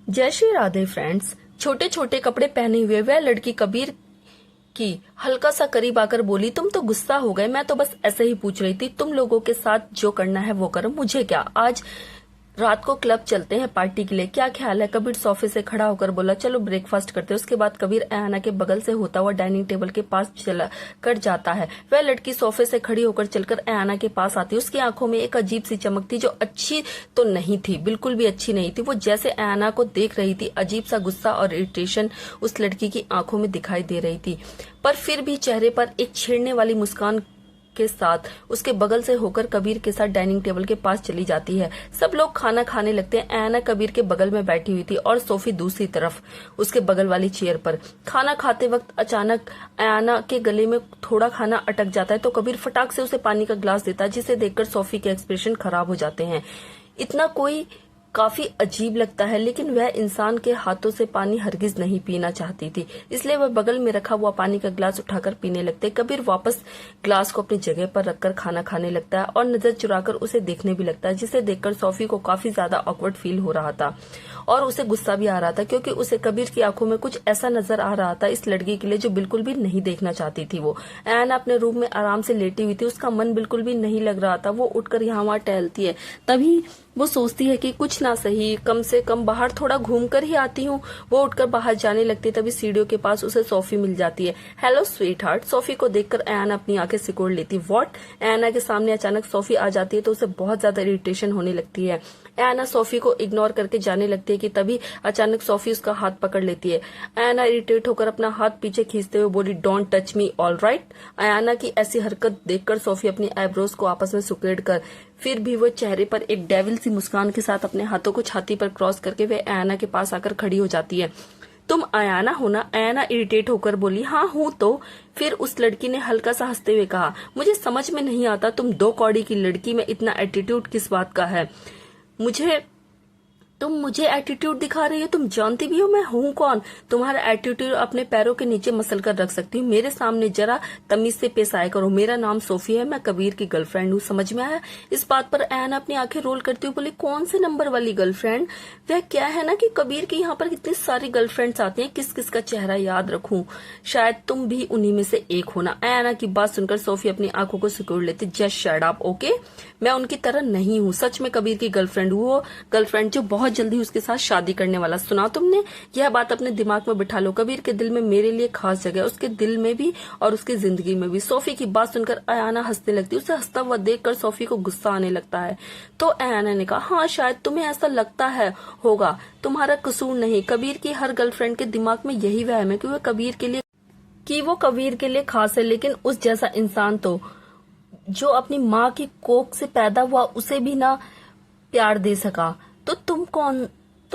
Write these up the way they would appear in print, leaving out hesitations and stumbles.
जय श्री राधे फ्रेंड्स। छोटे छोटे कपड़े पहने हुए वह लड़की कबीर की हल्का सा करीब आकर बोली, तुम तो गुस्सा हो गए, मैं तो बस ऐसे ही पूछ रही थी, तुम लोगों के साथ जो करना है वो करो, मुझे क्या। आज रात को क्लब चलते हैं पार्टी के लिए, क्या ख्याल है। कबीर सोफे से खड़ा होकर बोला, चलो ब्रेकफास्ट करते हैं। उसके बाद कबीर अयाना के बगल से होता हुआ डाइनिंग टेबल के पास चला कर जाता है। वह लड़की सोफे से खड़ी होकर चलकर अयाना के पास आती है। उसकी आंखों में एक अजीब सी चमक थी जो अच्छी तो नहीं थी, बिल्कुल भी अच्छी नहीं थी। वो जैसे अयाना को देख रही थी, अजीब सा गुस्सा और इरिटेशन उस लड़की की आंखों में दिखाई दे रही थी, पर फिर भी चेहरे पर एक छेड़ने वाली मुस्कान के साथ उसके बगल से होकर कबीर के साथ डाइनिंग टेबल के पास चली जाती है। सब लोग खाना खाने लगते हैं। अयाना कबीर के बगल में बैठी हुई थी और सोफी दूसरी तरफ उसके बगल वाली चेयर पर। खाना खाते वक्त अचानक अयाना के गले में थोड़ा खाना अटक जाता है तो कबीर फटाक से उसे पानी का ग्लास देता है, जिसे देखकर सोफी के एक्सप्रेशन खराब हो जाते हैं। इतना कोई काफी अजीब लगता है, लेकिन वह इंसान के हाथों से पानी हरगिज नहीं पीना चाहती थी, इसलिए वह बगल में रखा हुआ पानी का ग्लास उठाकर पीने लगते। कबीर वापस ग्लास को अपनी जगह पर रखकर खाना खाने लगता है और नजर चुराकर उसे देखने भी लगता है, जिसे देखकर सोफी को काफी ज्यादा ऑकवर्ड फील हो रहा था और उसे गुस्सा भी आ रहा था, क्योंकि उसे कबीर की आंखों में कुछ ऐसा नजर आ रहा था इस लड़की के लिए जो बिल्कुल भी नहीं देखना चाहती थी। वो अयाना अपने रूम में आराम से लेटी हुई थी, उसका मन बिल्कुल भी नहीं लग रहा था। वो उठकर यहाँ वहां टहलती है, तभी वो सोचती है कि कुछ ना सही, कम से कम बाहर थोड़ा घूम कर ही आती हूँ। वो उठकर बाहर जाने लगती है, तभी सीढ़ियों के पास उसे सोफी मिल जाती है। Hello sweet heart. सोफी को देखकर अयाना अपनी आंखें सिकोड़ लेती। व्हाट। अयाना के सामने अचानक सोफी आ जाती है तो उसे बहुत ज्यादा इरिटेशन होने लगती है। अयाना सोफी को इग्नोर करके जाने लगती है कि तभी अचानक सोफी उसका हाथ पकड़ लेती है। अयाना इरिटेट होकर अपना हाथ पीछे खींचते हुए बोली, don't touch me, all right. Ayana की ऐसी हरकत देखकर सोफी अपनी आईब्रोज को आपस में सुकेड़ कर फिर भी वो चेहरे पर एक डेविल सी मुस्कान के साथ अपने हाथों को छाती पर क्रॉस करके वे अयाना के पास आकर खड़ी हो जाती है। तुम अयाना हो ना। अयाना इरिटेट होकर बोली, हाँ हूँ तो। फिर उस लड़की ने हल्का सा हंसते हुए कहा, मुझे समझ में नहीं आता तुम दो कौड़ी की लड़की में इतना एटीट्यूड किस बात का है। तुम मुझे एटीट्यूड दिखा रही हो, तुम जानती भी हो मैं हूँ कौन। तुम्हारा एटीट्यूड अपने पैरों के नीचे मसल कर रख सकती हूँ, मेरे सामने जरा तमीज से पेश आया करो। मेरा नाम सोफी है, मैं कबीर की गर्लफ्रेंड हूँ, समझ में आया। इस बात पर अयाना अपनी आंखें रोल करती हुई बोली, कौन से नंबर वाली गर्लफ्रेंड। वह क्या है ना कि कबीर के यहाँ पर कितनी सारी गर्लफ्रेंड्स आती हैं, किस किस का चेहरा याद रखूं, शायद तुम भी उन्हीं में से एक होना। अयाना की बात सुनकर सोफी अपनी आंखों को सिकोड़ लेती। Just shut up, okay. मैं उनकी तरह नहीं हूँ, सच में कबीर की गर्लफ्रेंड हूँ, वो गर्लफ्रेंड जो बहुत जल्दी उसके साथ शादी करने वाला। सुना तुमने, यह बात अपने दिमाग में बिठा लो। कबीर के दिल में मेरे लिए खास जगह है, उसके दिल में भी और उसकी जिंदगी में भी। सोफी की बात सुनकर अयाना हंसने लगती। उसे हंसता हुआ देखकर सोफी को गुस्सा आने लगता है, तो अयाना ने कहा, हाँ शायद तुम्हें ऐसा लगता है होगा, तुम्हारा कसूर नहीं। कबीर की हर गर्लफ्रेंड के दिमाग में यही वहम है कि वो कबीर के लिए खास है, लेकिन उस जैसा इंसान तो जो अपनी माँ की कोख से पैदा हुआ उसे भी ना प्यार दे सका। तो तुम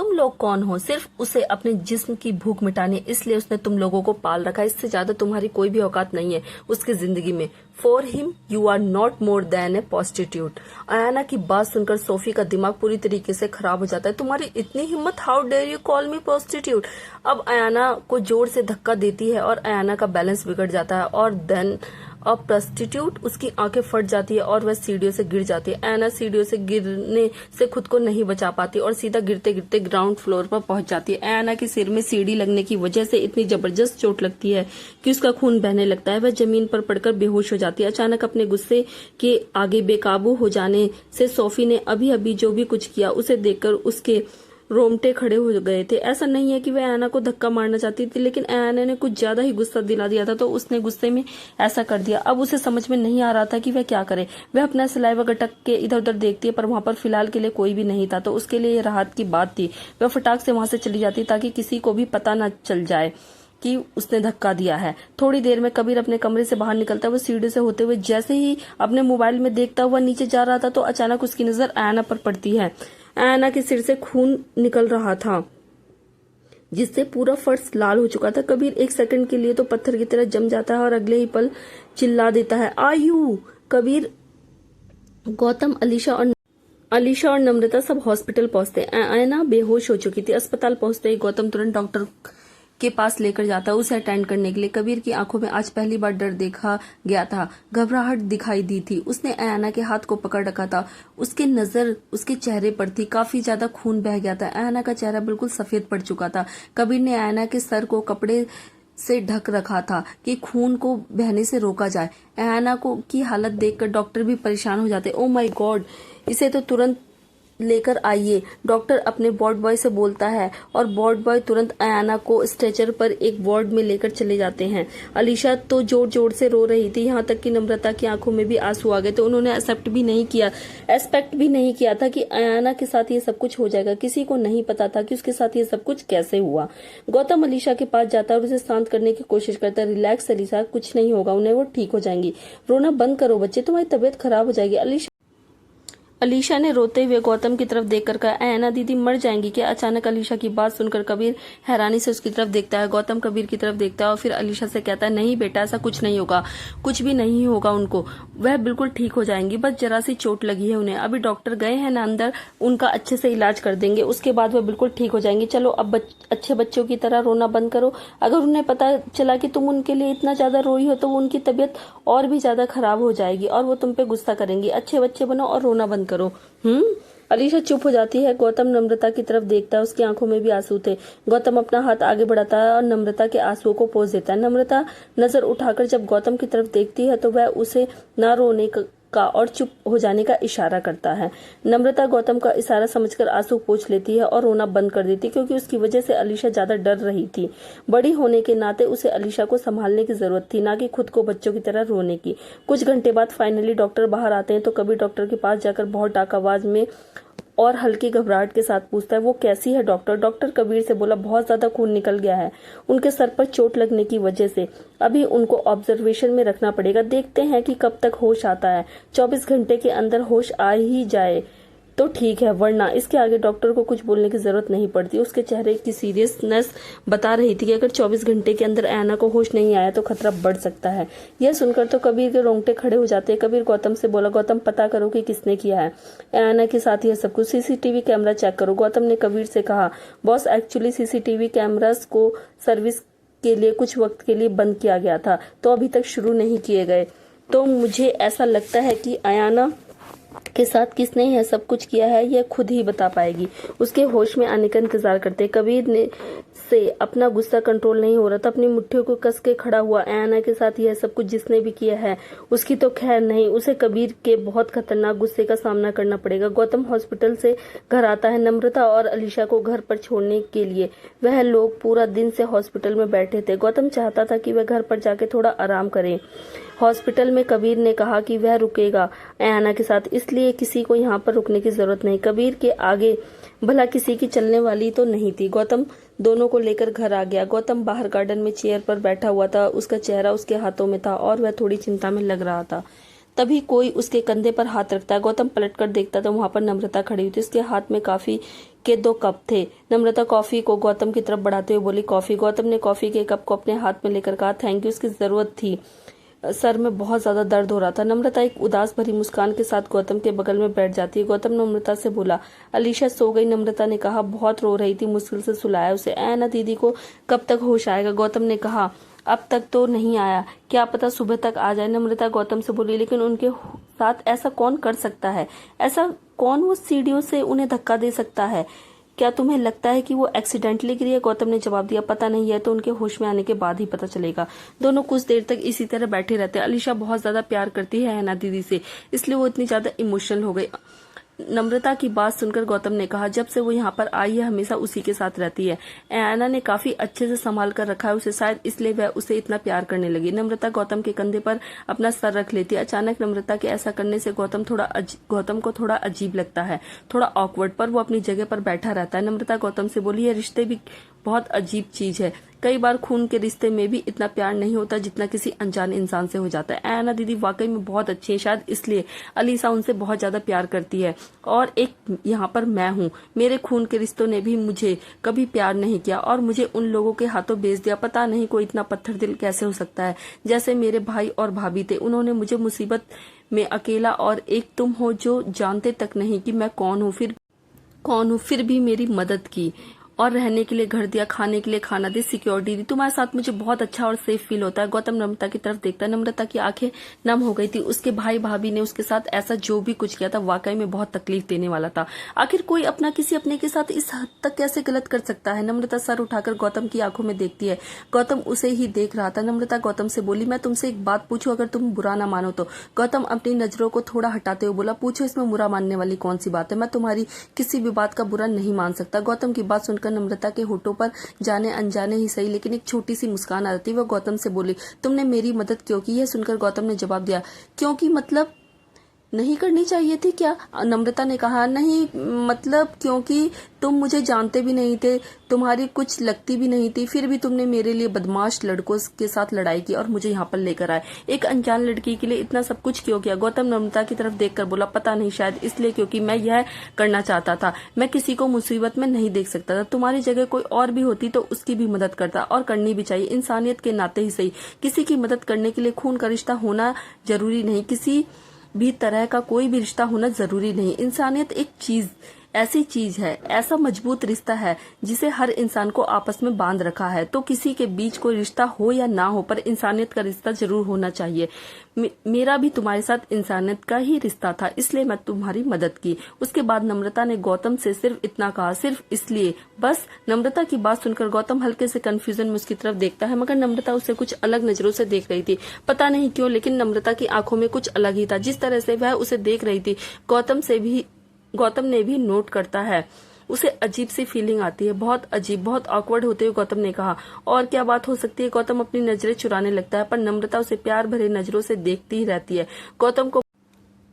लोग कौन हो। सिर्फ उसे अपने जिस्म की भूख मिटानी, इसलिए उसने तुम लोगों को पाल रखा है। इससे ज्यादा तुम्हारी कोई भी औकात नहीं है उसकी जिंदगी में। For him you are not more than a prostitute. Ayana की बात सुनकर सोफी का दिमाग पूरी तरीके से खराब हो जाता है। तुम्हारी इतनी हिम्मत, how dare you call me prostitute. अब अयाना को जोर से धक्का देती है और अयाना का बैलेंस बिगड़ जाता है और देन और प्रोस्टिट्यूट उसकी आंखें फट जाती है और वह सीढ़ियों से गिर जाती है। अयाना सीढ़ियों से गिरने से खुद को नहीं बचा पाती और सीधा गिरते गिरते ग्राउंड फ्लोर पर पहुंच जाती है। अयाना के सिर में सीढ़ी लगने की वजह से इतनी जबरदस्त चोट लगती है कि उसका खून बहने लगता है। वह जमीन पर पड़कर बेहोश हो जाती है। अचानक अपने गुस्से के आगे बेकाबू हो जाने से सोफी ने अभी अभी जो भी कुछ किया उसे देखकर उसके रोमटे खड़े हो गए थे। ऐसा नहीं है कि वह अयाना को धक्का मारना चाहती थी, लेकिन अयाना ने कुछ ज्यादा ही गुस्सा दिला दिया था तो उसने गुस्से में ऐसा कर दिया। अब उसे समझ में नहीं आ रहा था कि वह क्या करे। वह अपना सलाइवा गटक के इधर उधर देखती है, पर वहां पर फिलहाल के लिए कोई भी नहीं था, तो उसके लिए राहत की बात थी। वह फटाक से वहां से चली जाती ताकि किसी को भी पता न चल जाए कि उसने धक्का दिया है। थोड़ी देर में कबीर अपने कमरे से बाहर निकलता हुआ सीढ़ी से होते हुए जैसे ही अपने मोबाइल में देखता हुआ नीचे जा रहा था तो अचानक उसकी नजर अयाना पर पड़ती है। अयाना के सिर से खून निकल रहा था, जिससे पूरा फर्श लाल हो चुका था। कबीर एक सेकंड के लिए तो पत्थर की तरह जम जाता है और अगले ही पल चिल्ला देता है, आयु। कबीर, गौतम, अलीशा और नम्रता सब हॉस्पिटल पहुंचते। अयाना बेहोश हो चुकी थी। अस्पताल पहुंचते ही गौतम तुरंत डॉक्टर के पास लेकर जाता उसे अटेंड करने के लिए। कबीर की आंखों में आज पहली बार डर देखा गया था, घबराहट दिखाई दी थी। उसने अयाना के हाथ को पकड़ रखा था, उसकी नजर उसके चेहरे पर थी। काफी ज्यादा खून बह गया था, अयाना का चेहरा बिल्कुल सफेद पड़ चुका था। कबीर ने अयाना के सर को कपड़े से ढक रखा था कि खून को बहने से रोका जाए। अयाना को की हालत देखकर डॉक्टर भी परेशान हो जाते। ओ माय गॉड, इसे तो तुरंत लेकर आइए, डॉक्टर अपने वार्ड बॉय से बोलता है और वार्ड बॉय तुरंत अयाना को स्ट्रेचर पर एक वार्ड में लेकर चले जाते हैं। अलीशा तो जोर जोर से रो रही थी, यहाँ तक कि नम्रता की आंखों में भी आंसू आ गए। तो उन्होंने एक्सपेक्ट भी नहीं किया था कि अयाना के साथ ये सब कुछ हो जाएगा। किसी को नहीं पता था कि उसके साथ ये सब कुछ कैसे हुआ। गौतम अलीशा के पास जाता है और उसे शांत करने की कोशिश करता है। रिलैक्स अलीशा, कुछ नहीं होगा उन्हें, वो ठीक हो जाएंगी। रोना बंद करो बच्चे, तुम्हारी तबीयत खराब हो जाएगी। अलीशा ने रोते हुए गौतम की तरफ देखकर कहा, अयाना दीदी मर जाएंगी क्या? अचानक अलीशा की बात सुनकर कबीर हैरानी से उसकी तरफ देखता है। गौतम कबीर की तरफ देखता है और फिर अलीशा से कहता है, नहीं बेटा, ऐसा कुछ नहीं होगा, कुछ भी नहीं होगा उनको, वह बिल्कुल ठीक हो जाएंगी, बस जरा सी चोट लगी है उन्हें। अभी डॉक्टर गए हैं ना अंदर, उनका अच्छे से इलाज कर देंगे, उसके बाद वह बिल्कुल ठीक हो जाएंगी। चलो अब अच्छे बच्चों की तरह रोना बंद करो। अगर उन्हें पता चला कि तुम उनके लिए इतना ज्यादा रोई हो तो उनकी तबीयत और भी ज्यादा खराब हो जाएगी और वो तुम पे गुस्सा करेंगी। अच्छे बच्चे बनो और रोना बंद करो। अलीशा चुप हो जाती है। गौतम नम्रता की तरफ देखता है, उसकी आंखों में भी आंसू थे। गौतम अपना हाथ आगे बढ़ाता है और नम्रता के आंसुओं को पोंछ देता है। नम्रता नजर उठाकर जब गौतम की तरफ देखती है तो वह उसे ना रोने का और चुप हो जाने का इशारा करता है। नम्रता गौतम का इशारा समझकर आंसू पोंछ लेती है और रोना बंद कर देती, क्योंकि उसकी वजह से अलीशा ज्यादा डर रही थी। बड़ी होने के नाते उसे अलीशा को संभालने की जरूरत थी, ना कि खुद को बच्चों की तरह रोने की। कुछ घंटे बाद फाइनली डॉक्टर बाहर आते हैं तो कबीर डॉक्टर के पास जाकर बहुत डाक आवाज में और हल्की घबराहट के साथ पूछता है, वो कैसी है डॉक्टर? डॉक्टर कबीर से बोला, बहुत ज्यादा खून निकल गया है उनके सर पर चोट लगने की वजह से, अभी उनको ऑब्जर्वेशन में रखना पड़ेगा, देखते हैं कि कब तक होश आता है। 24 घंटे के अंदर होश आ ही जाए तो ठीक है, वरना। इसके आगे डॉक्टर को कुछ बोलने की जरूरत नहीं पड़ती। उसके चेहरे की सीरियसनेस बता रही थी कि अगर 24 घंटे के अंदर अयाना को होश नहीं आया तो खतरा बढ़ सकता है। यह सुनकर तो कबीर के रोंगटे खड़े हो जाते हैं। कबीर गौतम से बोला, गौतम पता करो कि किसने किया है, अयाना के साथ यह सब कुछ, सीसीटीवी कैमरा चेक करो। गौतम ने कबीर से कहा, बॉस एक्चुअली सीसीटीवी कैमरास को सर्विस के लिए कुछ वक्त के लिए बंद किया गया था, तो अभी तक शुरू नहीं किए गए। तो मुझे ऐसा लगता है कि अयाना के साथ किसने यह सब कुछ किया है यह खुद ही बता पाएगी। उसके होश में आने का इंतजार करते कबीर ने से अपना गुस्सा कंट्रोल नहीं हो रहा था। अपनी मुट्ठियों को कस के खड़ा हुआ, अयाना के साथ यह सब कुछ जिसने भी किया है उसकी तो खैर नहीं, उसे कबीर के बहुत खतरनाक गुस्से का सामना करना पड़ेगा। गौतम हॉस्पिटल से घर आता है नम्रता और अलीशा को घर पर छोड़ने के लिए। वह लोग पूरा दिन से हॉस्पिटल में बैठे थे। गौतम चाहता था कि वह घर पर जाके थोड़ा आराम करे। हॉस्पिटल में कबीर ने कहा कि वह रुकेगा अयाना के साथ, इसलिए किसी को यहाँ पर रुकने की जरूरत नहीं। कबीर के आगे भला किसी की चलने वाली तो नहीं थी। गौतम दोनों को लेकर घर आ गया। गौतम बाहर गार्डन में चेयर पर बैठा हुआ था, उसका चेहरा उसके हाथों में था और वह थोड़ी चिंता में लग रहा था। तभी कोई उसके कंधे पर हाथ रखता है। गौतम पलटकर देखता तो वहां पर नम्रता खड़ी हुई थी। उसके हाथ में कॉफी के 2 कप थे। नम्रता कॉफी को गौतम की तरफ बढ़ाते हुए बोली, कॉफी। गौतम ने कॉफी के कप को अपने हाथ में लेकर कहा, थैंक यू, इसकी जरूरत थी, सर में बहुत ज्यादा दर्द हो रहा था। नम्रता एक उदास भरी मुस्कान के साथ गौतम के बगल में बैठ जाती है। गौतम नम्रता से बोला, अलीशा सो गई? नम्रता ने कहा, बहुत रो रही थी, मुश्किल से सुलाया उसे। अयाना दीदी को कब तक होश आएगा? गौतम ने कहा, अब तक तो नहीं आया, क्या पता सुबह तक आ जाए। नम्रता गौतम से बोली, लेकिन उनके साथ ऐसा कौन कर सकता है? ऐसा कौन वो सीढ़ियों से उन्हें धक्का दे सकता है? क्या तुम्हें लगता है कि वो एक्सीडेंटली गिरी है? गौतम ने जवाब दिया, पता नहीं है, तो उनके होश में आने के बाद ही पता चलेगा। दोनों कुछ देर तक इसी तरह बैठे रहते हैं। अलीशा बहुत ज्यादा प्यार करती है अयाना दीदी से, इसलिए वो इतनी ज्यादा इमोशनल हो गई। नम्रता की बात सुनकर गौतम ने कहा, जब से वो यहाँ पर आई है हमेशा उसी के साथ रहती है। अयाना ने काफी अच्छे से संभाल कर रखा है उसे, शायद इसलिए वह उसे इतना प्यार करने लगी। नम्रता गौतम के कंधे पर अपना सर रख लेती है। अचानक नम्रता के ऐसा करने से गौतम को थोड़ा अजीब लगता है, थोड़ा ऑकवर्ड, पर वो अपनी जगह पर बैठा रहता है। नम्रता गौतम से बोली, ये रिश्ते भी बहुत अजीब चीज है, कई बार खून के रिश्ते में भी इतना प्यार नहीं होता जितना किसी अनजान इंसान से हो जाता है। अयाना दीदी वाकई में बहुत अच्छी है, शायद इसलिए अलीशा उनसे बहुत ज्यादा प्यार करती है। और एक यहाँ पर मैं हूँ, मेरे खून के रिश्तों ने भी मुझे कभी प्यार नहीं किया और मुझे उन लोगों के हाथों बेच दिया। पता नहीं कोई इतना पत्थर दिल कैसे हो सकता है। जैसे मेरे भाई और भाभी थे, उन्होंने मुझे मुसीबत में अकेला, और एक तुम हो जो जानते तक नहीं कि मैं कौन हूँ, फिर भी मेरी मदद की। और रहने के लिए घर दिया, खाने के लिए खाना दी, सिक्योरिटी दी। तुम्हारे साथ मुझे बहुत अच्छा और सेफ फील होता है। गौतम नम्रता की तरफ देखता है। नम्रता की आंखें नम हो गई थी। उसके भाई भाभी ने उसके साथ ऐसा जो भी कुछ किया था वाकई में बहुत तकलीफ देने वाला था। आखिर कोई अपना किसी अपने के साथ इस हद तक कैसे गलत कर सकता है? नम्रता सर उठाकर गौतम की आंखों में देखती है। गौतम उसे ही देख रहा था। नम्रता गौतम से बोली, मैं तुमसे एक बात पूछूं, अगर तुम बुरा ना मानो तो? गौतम अपनी नजरों को थोड़ा हटाते हुए बोला, पूछो, इसमें बुरा मानने वाली कौन सी बात है? मैं तुम्हारी किसी भी बात का बुरा नहीं मान सकता। गौतम की बात सुनकर नम्रता के होठों पर जाने अनजाने ही सही लेकिन एक छोटी सी मुस्कान आ जाती। वह गौतम से बोली, तुमने मेरी मदद क्यों की? यह सुनकर गौतम ने जवाब दिया, क्योंकि मतलब नहीं करनी चाहिए थी क्या? नम्रता ने कहा, नहीं मतलब क्योंकि तुम मुझे जानते भी नहीं थे, तुम्हारी कुछ लगती भी नहीं थी, फिर भी तुमने मेरे लिए बदमाश लड़कों के साथ लड़ाई की और मुझे यहाँ पर लेकर आए। एक अनजान लड़की के लिए इतना सब कुछ क्यों किया? गौतम नम्रता की तरफ देखकर बोला, पता नहीं, शायद इसलिए क्योंकि मैं यह करना चाहता था। मैं किसी को मुसीबत में नहीं देख सकता था। तुम्हारी जगह कोई और भी होती तो उसकी भी मदद करता, और करनी भी चाहिए, इंसानियत के नाते ही सही। किसी की मदद करने के लिए खून का रिश्ता होना जरूरी नहीं, किसी भी तरह का कोई भी रिश्ता होना जरूरी नहीं। इंसानियत एक चीज, ऐसी चीज है, ऐसा मजबूत रिश्ता है जिसे हर इंसान को आपस में बांध रखा है। तो किसी के बीच कोई रिश्ता हो या ना हो, पर इंसानियत का रिश्ता जरूर होना चाहिए। मेरा भी तुम्हारे साथ इंसानियत का ही रिश्ता था, इसलिए मैं तुम्हारी मदद की। उसके बाद नम्रता ने गौतम से सिर्फ इतना कहा, सिर्फ इसलिए बस। नम्रता की बात सुनकर गौतम हल्के से कंफ्यूजन में उसकी तरफ देखता है, मगर नम्रता उसे कुछ अलग नजरों से देख रही थी। पता नहीं क्यों, लेकिन नम्रता की आंखों में कुछ अलग ही था। जिस तरह से वह उसे देख रही थी, गौतम ने भी नोट करता है। उसे अजीब सी फीलिंग आती है, बहुत अजीब, बहुत ऑकवर्ड होते हुए गौतम ने कहा, और क्या बात हो सकती है? गौतम अपनी नजरें चुराने लगता है, पर नम्रता उसे प्यार भरे नजरों से देखती ही रहती है।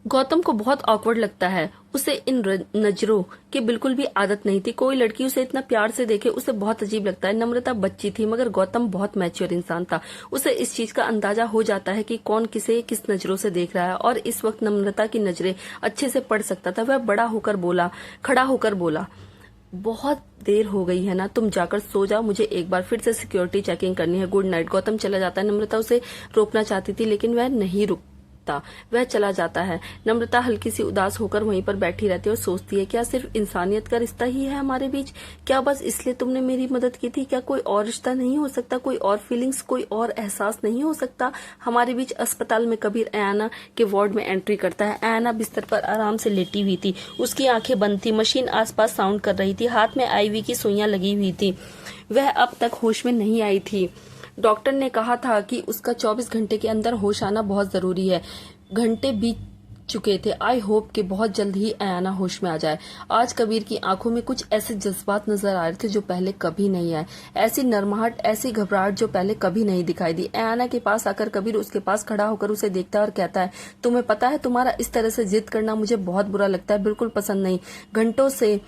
गौतम को बहुत ऑकवर्ड लगता है। उसे इन नजरों की बिल्कुल भी आदत नहीं थी। कोई लड़की उसे इतना प्यार से देखे उसे बहुत अजीब लगता है। नम्रता बच्ची थी, मगर गौतम बहुत मैच्योर इंसान था। उसे इस चीज का अंदाजा हो जाता है कि कौन किसे किस नजरों से देख रहा है, और इस वक्त नम्रता की नजरें अच्छे से पढ़ सकता था। वह खड़ा होकर बोला, बहुत देर हो गई है ना, तुम जाकर सो जाओ, मुझे एक बार फिर से सिक्योरिटी चेकिंग करनी है। Good night. गौतम चला जाता है। नम्रता उसे रोकना चाहती थी, लेकिन वह नहीं रुकता, वह चला जाता है। नम्रता हल्की सी उदास होकर वहीं पर बैठी रहती है और सोचती है, क्या सिर्फ इंसानियत का रिश्ता ही है हमारे बीच? क्या बस इसलिए तुमने मेरी मदद की थी? क्या कोई और रिश्ता नहीं हो सकता? कोई और फीलिंग्स, कोई और एहसास नहीं हो सकता हमारे बीच? अस्पताल में कबीर अयाना के वार्ड में एंट्री करता है। अयाना बिस्तर पर आराम से लेटी हुई थी। उसकी आंखें बंद थी। मशीन आसपास साउंड कर रही थी। हाथ में आईवी की सुइयां लगी हुई थी। वह अब तक होश में नहीं आई थी। डॉक्टर ने कहा था कि उसका 24 घंटे के अंदर होश आना बहुत जरूरी है। घंटे बीत चुके थे। आई होप कि बहुत जल्द ही अयाना होश में आ जाए। आज कबीर की आंखों में कुछ ऐसे जज्बात नजर आ रहे थे जो पहले कभी नहीं आए। ऐसी नरमाहट, ऐसी घबराहट जो पहले कभी नहीं दिखाई दी। अयाना के पास आकर कबीर उसके पास खड़ा होकर उसे देखता है और कहता है, तुम्हें पता है, तुम्हारा इस तरह से जिद करना मुझे बहुत बुरा लगता है, बिल्कुल पसंद नहीं। घंटों से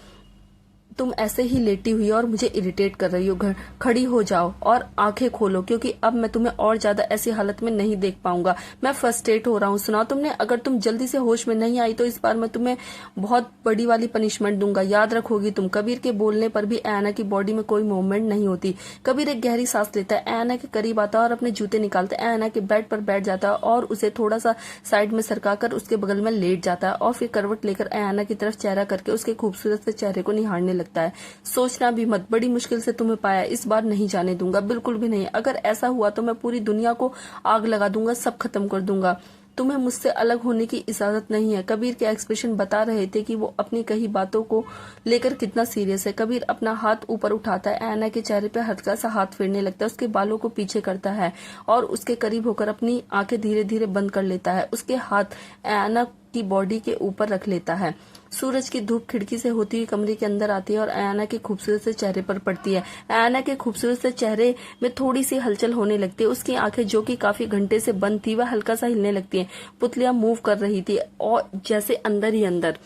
तुम ऐसे ही लेटी हुई और मुझे इरिटेट कर रही हो। खड़ी हो जाओ और आंखें खोलो, क्योंकि अब मैं तुम्हें और ज्यादा ऐसी हालत में नहीं देख पाऊंगा। मैं फ्रस्ट्रेट हो रहा हूँ। सुना तुमने? अगर तुम जल्दी से होश में नहीं आई तो इस बार मैं तुम्हें बहुत बड़ी वाली पनिशमेंट दूंगा, याद रखोगी तुम। कबीर के बोलने पर भी अयाना की बॉडी में कोई मूवमेंट नहीं होती। कबीर एक गहरी सांस लेता है, अयाना के करीब आता है और अपने जूते निकालता है। अयाना के बेड पर बैठ जाता है और उसे थोड़ा सा साइड में सरकाकर उसके बगल में लेट जाता है, और फिर करवट लेकर अयाना की तरफ चेहरा करके उसके खूबसूरत से चेहरे को निहारने लगता है। सोचना भी मत, बड़ी मुश्किल से तुम्हें पाया, इस बार नहीं जाने दूंगा, बिल्कुल भी नहीं। अगर ऐसा हुआ तो मैं पूरी दुनिया को आग लगा दूंगा, सब खत्म कर दूंगा। तुम्हें मुझसे अलग होने की इजाजत नहीं है। कबीर के एक्सप्रेशन बता रहे थे कि वो अपनी कही बातों को लेकर कितना सीरियस है। कबीर अपना हाथ ऊपर उठाता है, अयाना के चेहरे पर हल्का सा हाथ फेरने लगता है, उसके बालों को पीछे करता है और उसके करीब होकर अपनी आंखें धीरे धीरे बंद कर लेता है। उसके हाथ अयाना की बॉडी के ऊपर रख लेता है। सूरज की धूप खिड़की से होती हुई कमरे के अंदर आती है और अयाना के खूबसूरत से चेहरे पर पड़ती है। अयाना के खूबसूरत से चेहरे में थोड़ी सी हलचल होने लगती है। उसकी आंखें, जो कि काफी घंटे से बंद थी, वह हल्का सा हिलने लगती हैं। पुतलियां मूव कर रही थी और जैसे अंदर ही अंदर।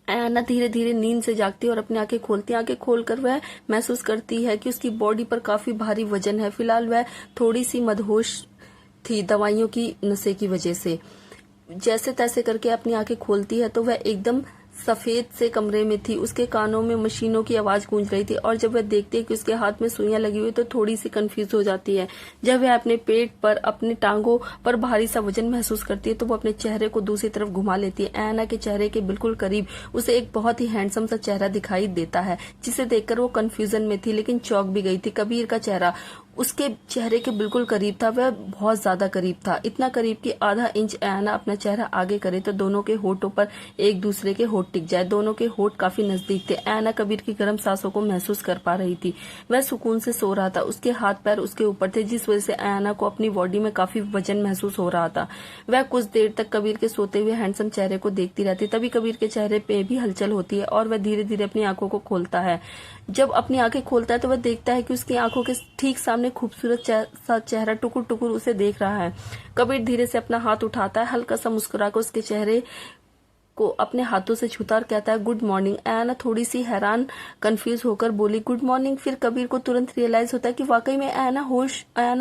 अयाना धीरे धीरे नींद से जागती है और अपनी आंखें खोलती है। आंखें खोलकर वह महसूस करती है कि उसकी बॉडी पर काफी भारी वजन है। फिलहाल वह थोड़ी सी मदहोश थी दवाइयों की नशे की वजह से। जैसे तैसे करके अपनी आंखें खोलती है तो वह एकदम सफेद से कमरे में थी। उसके कानों में मशीनों की आवाज गूंज रही थी और जब वह देखती है कि उसके हाथ में सुइयां लगी हुई तो थोड़ी सी कंफ्यूज हो जाती है। जब वह अपने पेट पर, अपने टांगों पर भारी सा वजन महसूस करती है तो वो अपने चेहरे को दूसरी तरफ घुमा लेती है। ऐना के चेहरे के बिल्कुल करीब उसे एक बहुत ही हैंडसम सा चेहरा दिखाई देता है, जिसे देखकर वो कंफ्यूजन में थी लेकिन चौंक भी गई थी। कबीर का चेहरा उसके चेहरे के बिल्कुल करीब था, वह बहुत ज्यादा करीब था, इतना करीब कि आधा इंच ऐना अपना चेहरा आगे करे तो दोनों के होठों पर एक दूसरे के होठ टिक जाए। दोनों के होठ काफी नजदीक थे। ऐना कबीर की गर्म सांसों को महसूस कर पा रही थी। वह सुकून से सो रहा था, उसके हाथ पैर उसके ऊपर थे, जिस वजह से ऐना को अपनी बॉडी में काफी वजन महसूस हो रहा था। वह कुछ देर तक कबीर के सोते हुए हैंडसम चेहरे को देखती रहती। तभी कबीर के चेहरे पे भी हलचल होती है और वह धीरे धीरे अपनी आंखों को खोलता है। जब अपनी आंखें खोलता है तो वह देखता है कि उसकी आंखों के ठीक सामने खूबसूरत सा चेहरा टुकुर टुकुर उसे देख रहा है। कबीर धीरे से अपना हाथ उठाता है, हल्का सा मुस्कुराकर उसके चेहरे को अपने हाथों से छूता और कहता है गुड मॉर्निंग। ऐना थोड़ी सी हैरान कंफ्यूज होकर बोली गुड मॉर्निंग। फिर कबीर को तुरंत रियलाइज होता है कि वाकई में ऐना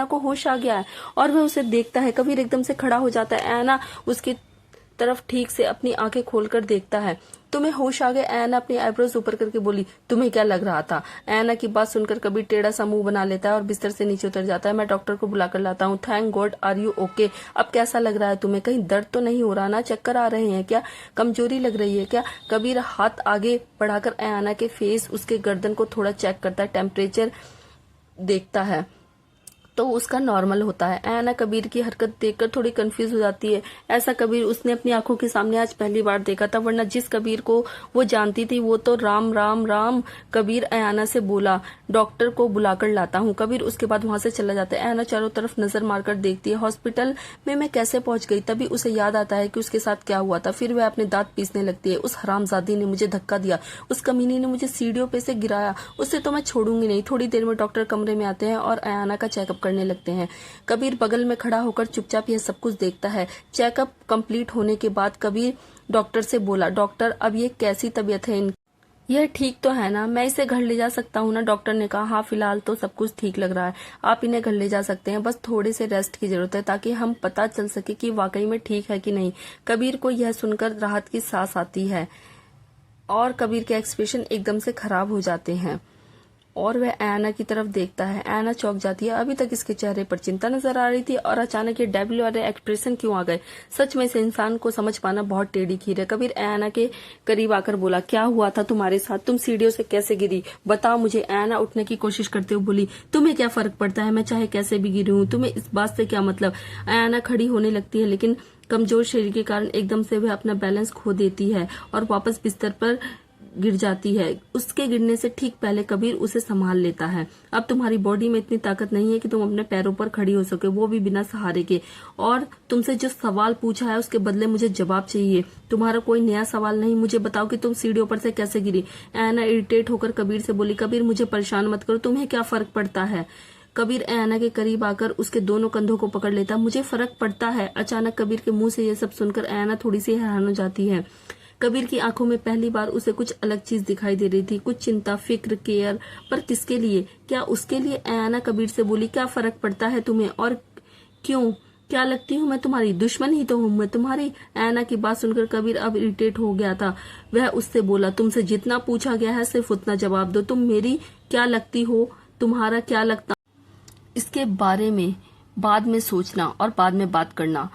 को होश आ गया है और वह उसे देखता है। कबीर एकदम से खड़ा हो जाता है। ऐना उसकी तरफ ठीक से अपनी आंखें खोलकर देखता है। तुम्हें होश आ गया? ऐना अपनी आईब्रोज ऊपर करके बोली। तुम्हें क्या लग रहा था? ऐना की बात सुनकर कबीर टेढ़ा सा मुंह बना लेता है और बिस्तर से नीचे उतर जाता है। मैं डॉक्टर को बुलाकर लाता हूँ। Thank God, are you okay? अब कैसा लग रहा है तुम्हें? कहीं दर्द तो नहीं हो रहा ना? चक्कर आ रहे हैं क्या? कमजोरी लग रही है क्या? कबीर हाथ आगे बढ़ाकर ऐना के फेस, उसके गर्दन को थोड़ा चेक करता है, टेम्परेचर देखता है तो उसका नॉर्मल होता है। ऐना कबीर की हरकत देखकर थोड़ी कंफ्यूज हो जाती है। ऐसा कबीर उसने अपनी आंखों के सामने आज पहली बार देखा था, वरना जिस कबीर को वो जानती थी वो तो राम राम राम। कबीर ऐना से बोला डॉक्टर को बुलाकर लाता हूँ। कबीर उसके बाद वहां से चला जाता है। ऐना चारों तरफ नजर मारकर देखती है हॉस्पिटल में मैं कैसे पहुंच गई। तभी उसे याद आता है कि उसके साथ क्या हुआ था। फिर वह अपने दांत पीसने लगती है। उस हरामजादी ने मुझे धक्का दिया, उस कमीनी ने मुझे सीढ़ियों पे से गिराया, उससे तो मैं छोड़ूंगी नहीं। थोड़ी देर में डॉक्टर कमरे में आते हैं और ऐना का चेकअप करने लगते हैं। कबीर बगल में खड़ा होकर चुपचाप यह सब कुछ देखता है। चेकअप कंप्लीट होने के बाद कबीर डॉक्टर से बोला डॉक्टर अब ये कैसी तबीयत है? यह ठीक तो है ना? मैं इसे घर ले जा सकता हूँ ना? डॉक्टर ने कहा हाँ फिलहाल तो सब कुछ ठीक लग रहा है, आप इन्हें घर ले जा सकते हैं, बस थोड़े से रेस्ट की जरूरत है ताकि हम पता चल सके कि वाकई में ठीक है कि नहीं। कबीर को यह सुनकर राहत की सांस आती है और कबीर के एक्सप्रेशन एकदम से खराब हो जाते हैं और वह ऐना की तरफ देखता है। ऐना चौंक जाती है। अभी तक इसके चेहरे पर चिंता नजर आ रही थी और अचानक ये डेविल वाले एक्सप्रेशन क्यों आ गए? सच में से इंसान को समझ पाना बहुत टेढ़ी खीर है। कबीर ऐना के करीब आकर बोला क्या हुआ था तुम्हारे साथ? तुम सीढ़ियों से कैसे गिरी? बताओ मुझे। ऐना उठने की कोशिश करते हुए बोली तुम्हें क्या फर्क पड़ता है? मैं चाहे कैसे भी गिरी हूँ, तुम्हें इस बात से क्या मतलब? ऐना खड़ी होने लगती है लेकिन कमजोर शरीर के कारण एकदम से वह अपना बैलेंस खो देती है और वापस बिस्तर पर गिर जाती है। उसके गिरने से ठीक पहले कबीर उसे संभाल लेता है। अब तुम्हारी बॉडी में इतनी ताकत नहीं है कि तुम अपने पैरों पर खड़ी हो सके, वो भी बिना सहारे के। और तुमसे जो सवाल पूछा है उसके बदले मुझे जवाब चाहिए। तुम्हारा कोई नया सवाल नहीं, मुझे बताओ कि तुम सीढ़ियों पर से कैसे गिरी? ऐना इरिटेट होकर कबीर से बोली कबीर मुझे परेशान मत करो, तुम्हें क्या फर्क पड़ता है? कबीर ऐना के करीब आकर उसके दोनों कंधों को पकड़ लेता। मुझे फर्क पड़ता है। अचानक कबीर के मुंह से यह सब सुनकर ऐना थोड़ी सी हैरान हो जाती है। कबीर की आंखों में पहली बार उसे कुछ अलग चीज दिखाई दे रही थी, कुछ चिंता, फिक्र, केयर। पर किसके लिए? क्या उसके लिए? ऐना कबीर से बोली क्या फर्क पड़ता है तुम्हें और क्यों? क्या लगती हूँ मैं तुम्हारी? दुश्मन ही तो हूँ मैं तुम्हारी। ऐना की बात सुनकर कबीर अब इरिटेट हो गया था। वह उससे बोला तुमसे जितना पूछा गया है सिर्फ उतना जवाब दो। तुम मेरी क्या लगती हो? तुम्हारा क्या लगता? इसके बारे में बाद में सोचना और बाद में बात करना।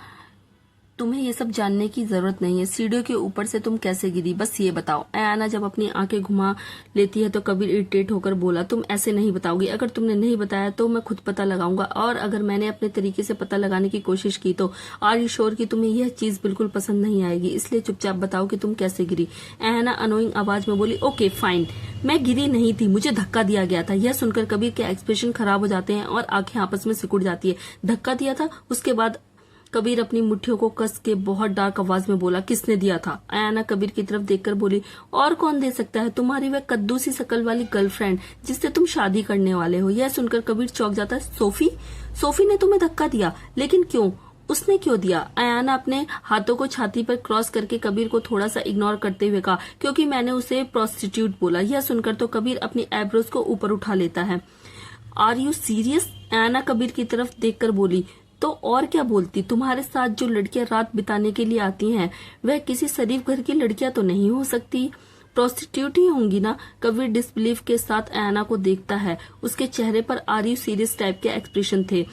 तुम्हें ये सब जानने की जरूरत नहीं है। सीढ़ियों के ऊपर से तुम कैसे गिरी, बस ये बताओ। ऐना जब अपनी आंखें घुमा लेती है तो कबीर इरिटेट होकर बोला तुम ऐसे नहीं बताओगी। अगर तुमने नहीं बताया तो मैं खुद पता लगाऊंगा, और अगर मैंने अपने तरीके से पता लगाने की कोशिश की तो आर यू श्योर कि तुम्हें यह चीज बिल्कुल पसंद नहीं आएगी? इसलिए चुपचाप बताओ कि तुम कैसे गिरी। ऐना अनोइंग आवाज में बोली ओके फाइन, मैं गिरी नहीं थी, मुझे धक्का दिया गया था। यह सुनकर कबीर के एक्सप्रेशन खराब हो जाते हैं और आंखें आपस में सिकुड़ जाती है। धक्का दिया था? उसके बाद कबीर अपनी मुट्ठियों को कस के बहुत डार्क आवाज में बोला किसने दिया था? ऐना कबीर की तरफ देखकर बोली और कौन दे सकता है? तुम्हारी वह कद्दू सी शकल वाली गर्लफ्रेंड जिससे तुम शादी करने वाले हो। यह सुनकर कबीर चौंक जाता है। सोफी? सोफी ने तुम्हें धक्का दिया? लेकिन क्यों? उसने क्यों दिया? ऐना अपने हाथों को छाती पर क्रॉस करके कबीर को थोड़ा सा इग्नोर करते हुए कहा क्योंकि मैंने उसे प्रोस्टिट्यूट बोला। यह सुनकर तो कबीर अपनी आईब्रोज को ऊपर उठा लेता है। Are you serious? Aina Kabir की तरफ देखकर बोली तो और क्या बोलती। तुम्हारे साथ जो लड़कियां रात बिताने के लिए आती हैं वह किसी शरीफ घर की लड़कियां तो नहीं हो सकती, प्रोस्टिट्यूट ही होंगी ना। कबीर डिसबिलीफ के साथ ऐना को देखता है। उसके चेहरे पर आर यू सीरियस टाइप के एक्सप्रेशन थे।